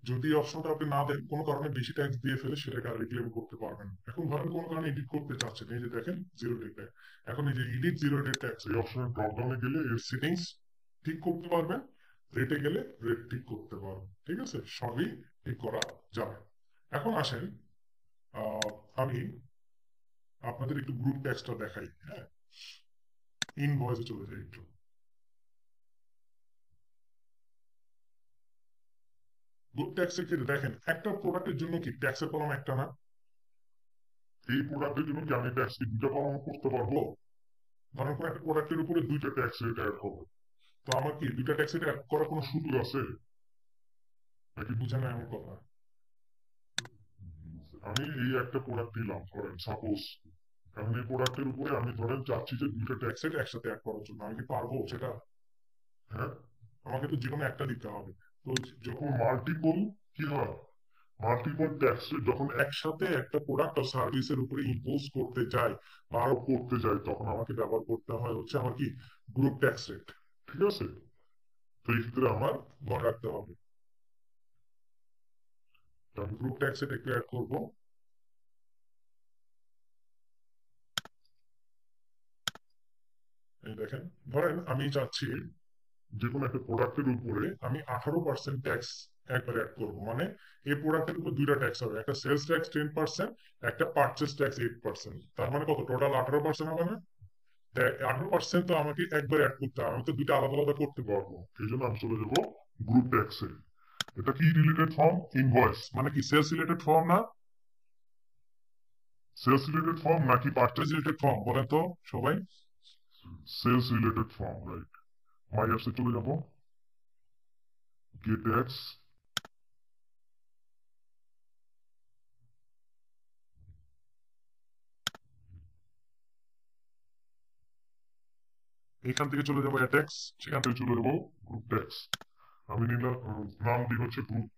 S2: যদি অপশনটা আপনি না দেন, কোনো কারণে বেশি ট্যাক্স দিয়ে ফেলে, সেটাকে আর রিক্লেম করতে পারবেন। এখন ধরেন কোনো কারণে এডিট করতে চাচ্ছেন, এই যে দেখেন জিরো রেট ট্যাক্স। এখন এই যে এডিট জিরো রেট ট্যাক্স, এই অপশনের ড্রপডাউনে গেলে এর সেটিংস ঠিক করতে পারবেন, রেটে গেলে রেট ঠিক করতে পারবেন। ঠিক আছে, সবই ঠিক করা যাবে। এখন আসেন আমি আপনাদের একটু গ্রুপ ট্যাক্সটা দেখাই। হ্যাঁ, ইনভয়েসে চলে যাই একটু। গ্রুপ ট্যাক্সের ক্ষেত্রে দেখেন একটা প্রোডাক্টের জন্য কি ট্যাক্সের কলাম একটা না, এই প্রোডাক্টের জন্য কি আমি ট্যাক্স কি দুটো কলাম করতে পারবো? ধরেন কোনো একটা প্রোডাক্টের উপরে দুইটা ট্যাক্স রেট অ্যাড হবে, তো আমার কি দুইটা ট্যাক্স রেট অ্যাড করার কোনো সুযোগ আছে নাকি বুঝে না এমন কথা? আমি এই একটা প্রোডাক্ট নিলাম ধরেন সাপোজ, এখন এই প্রোডাক্টের উপরে আমি ধরেন চাচ্ছি যে দুইটা ট্যাক্স রেট একসাথে অ্যাড করার জন্য, আমি কি পারবো সেটা? হ্যাঁ, আমাকে তো যেকোনো একটা দিতে হবে। তো যখন মাল্টিপল কি হয়, মাল্টিপল ট্যাক্স যখন একসাথে একটা প্রোডাক্ট বা সার্ভিসের উপরে ইম্পোজ করতে যাই বা আরোপ করতে যাই, তখন আমাকে ব্যবহার করতে হয় হচ্ছে আমার কি গ্রুপ ট্যাক্স রেট। ঠিক আছে, তো এই ক্ষেত্রে আমার মনে রাখতে হবে। আমি গ্রুপ ট্যাক্স রেট একটু অ্যাড করবো। এই দেখেন, ধরেন আমি চাচ্ছি যে কোনো একটা প্রোডাক্টের উপরে আমি 18% ট্যাক্স একবার অ্যাড করবো, মানে এই প্রোডাক্টের উপর দুইটা ট্যাক্স হবে, একটা সেলস ট্যাক্স 10%, একটা পারচেস ট্যাক্স 8%। তার মানে কত, টোটাল 18% হবে না? 18% তো আমাকে একবার অ্যাড করতে হবে, আমি তো দুইটা আলাদা আলাদা করতে পারবো। এই জন্য আমি চলে যাবো গ্রুপ ট্যাক্সে। এটা কি রিলেটেড ফর্ম? ইনভয়েস, মানে কি সেলস রিলেটেড ফর্ম না? সেলস রিলেটেড ফর্ম নাকি পারচেজ রিলেটেড ফর্ম বলেন তো সবাই? Sales related form, right. My অ্যাপসে চলে যাবো, গেট ট্যাক্স, এখান থেকে চলে যাবো ট্যাক্স, সেখান থেকে চলে যাবো গ্রুপ ট্যাক্স। আমি নিলাম, নাম দিই হচ্ছে group.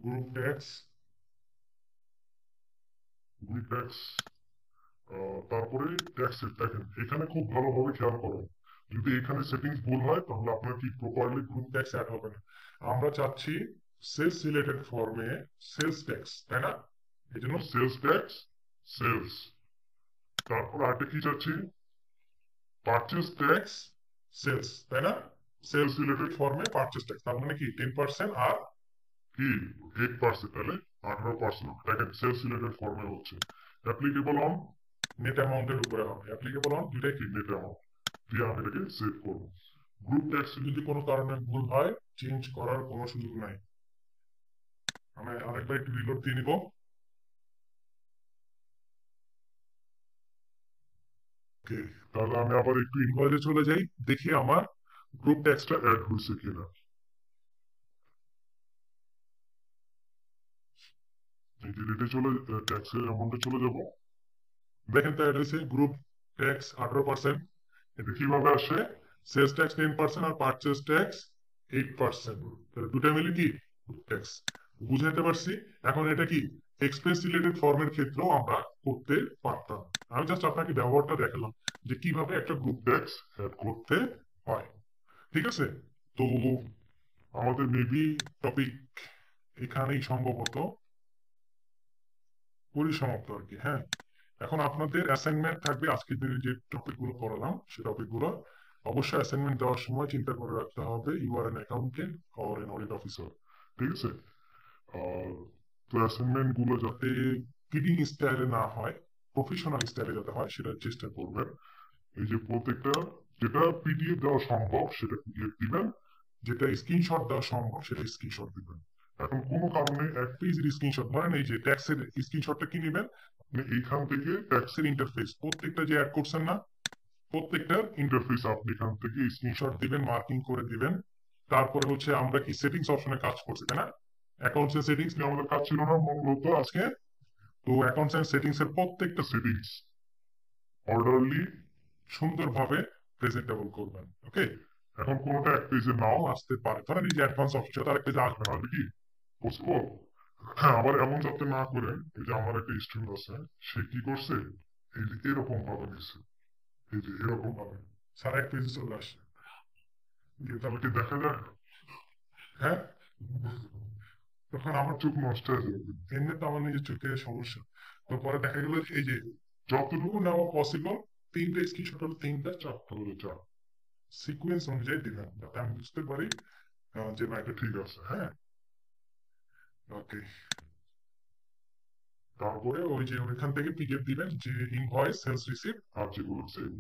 S2: Group tax, group tax. তারপরে ট্যাক্স দেখেন এখানে খুব ভালোভাবে খেয়াল করুন, যদি এখানে সেটিংস ভুল হয় তাহলে আপনার কি প্রপারলি গ্রুপ ট্যাক্স অ্যাড হবে না। আমরা চাচ্ছি সেলস রিলেটেড ফর্মে সেলস ট্যাক্স, তাই না? এই জন্য সেলস ট্যাক্স, সেলস। তারপর আরেকটা কি চাচ্ছি, পারচেস ট্যাক্স, সেলস, তাই না? সেলস রিলেটেড ফর্মে পারচেস ট্যাক্স, তার মানে কি 10% আর কি 8%, তাহলে 18%। দেখেন সেলস রিলেটেড ফর্মে হচ্ছে অ্যাপ্লিকেবল অন নেট অ্যামাউন্টের উপরে হবে, অ্যাপ্লিকেবল অন দুইটাই কি নেট অ্যামাউন্ট দিয়ে আমি এটাকে সেভ করবো। গ্রুপ ট্যাক্স যদি কোনো কারণে ভুল হয়, চেঞ্জ করার কোনো সুযোগ নাই। আমি আরেকবার একটু রিলোড দিয়ে নিব। ওকে, তাহলে আমি আবার একটু ইনভয়েসে চলে যাই, দেখি আমার গ্রুপ ট্যাক্সটা অ্যাড হয়েছে কিনা। এই যে রেটে চলে, ট্যাক্সের অ্যামাউন্টে চলে যাব, দেখেন তো অ্যাড হয়েছে গ্রুপ ট্যাক্স 18%। এটা কিভাবে আসে, সেলস ট্যাক্স 10% আর পারচেস ট্যাক্স 8%, দুটা মিলে কি গ্রুপ ট্যাক্স। বুঝাইতে পারছি? এখন এটা কি এক্সপেন্স রিলেটেড ফর্মের ক্ষেত্রেও আমরা করতে পারতাম। আমি জাস্ট আপনাকে ব্যবহারটা দেখালাম যে কিভাবে একটা গ্রুপ ট্যাক্স অ্যাড করতে হয়। ঠিক আছে, তো আমাদের মেবি টপিক এখানেই সম্ভবত পরিসমাপ্ত আর কি। হ্যাঁ, এখন আপনাদের অ্যাসাইনমেন্ট থাকবে আজকের দিনে যে টপিকগুলো পড়ালাম সে টপিকগুলো অবশ্যই অ্যাসাইনমেন্ট দেওয়ার সময় চিন্তা করে রাখতে হবে you are an accountant or an audit officer, ঠিক আছে? আর তো অ্যাসাইনমেন্ট গুলো যাতে কিডিং স্টাইলে না হয়, প্রফেশনাল স্টাইলে যাতে হয় সেটা চেষ্টা করবেন। এই যে প্রত্যেকটা, যেটা পিডিএফ দেওয়া সম্ভব সেটা পিডিএফ দিবেন, যেটা স্ক্রিনশট দেওয়া সম্ভব সেটা স্ক্রিনশট দিবেন। এখন কোনো কারণে এক পেজের স্ক্রিনশট, মানে এই যে ট্যাক্সের স্ক্রিনশটটা কি নেবেন, আপনি এইখান থেকে ট্যাক্সের ইন্টারফেস প্রত্যেকটা যে অ্যাড করছেন না, প্রত্যেকটার ইন্টারফেস আপনি এখান থেকে স্ক্রিনশট দিবেন, মার্কিং করে দিবেন। তারপরে হচ্ছে আমরা কি সেটিংস অপশনে কাজ করছি, তাই না? অ্যাকাউন্টস এর সেটিংস নিয়ে আমাদের কাজ ছিল না মূলত আজকে। তো অ্যাকাউন্টস এন্ড সেটিংস এর প্রত্যেকটা সেটিংস অর্ডারলি সুন্দরভাবে প্রেজেন্টেবল করবেন, ওকে? এখন কোনোটা এক পেজে নাও আসতে পারে, ধরেন এই যে অ্যাডভান্স অপশন তার এক পেজে আসবে না, আসবে কি পসিবল? হ্যাঁ, আবার এমন যাতে না করেন, এই যে আমার একটা স্টুডেন্ট আছে, সে কি করছে, এই যে এরকম ভাবে নিচ্ছে, এই যে এরকম ভাবে সারা এক পেজে চলে আসে, দিয়ে তাহলে কি দেখা যায়? হ্যাঁ, তখন আমার চোখ নষ্ট হয়ে যাবে, এমনি তো আমার নিজের চোখে সমস্যা। তো পরে দেখা গেল এই যে যতটুকু নেওয়া পসিবল, তিনটা স্ক্রিনশট হলো তিনটা, চারটা হলো চার, সিকুয়েন্স অনুযায়ী দিবেন যাতে আমি বুঝতে পারি যে না এটা ঠিক আছে। হ্যাঁ, ওকে। তারপরে ওই যে ওইখান থেকে পিডিএফ দিবেন যে ইনভয়েস, সেলস রিসিপ্ট আর যেগুলো সেল।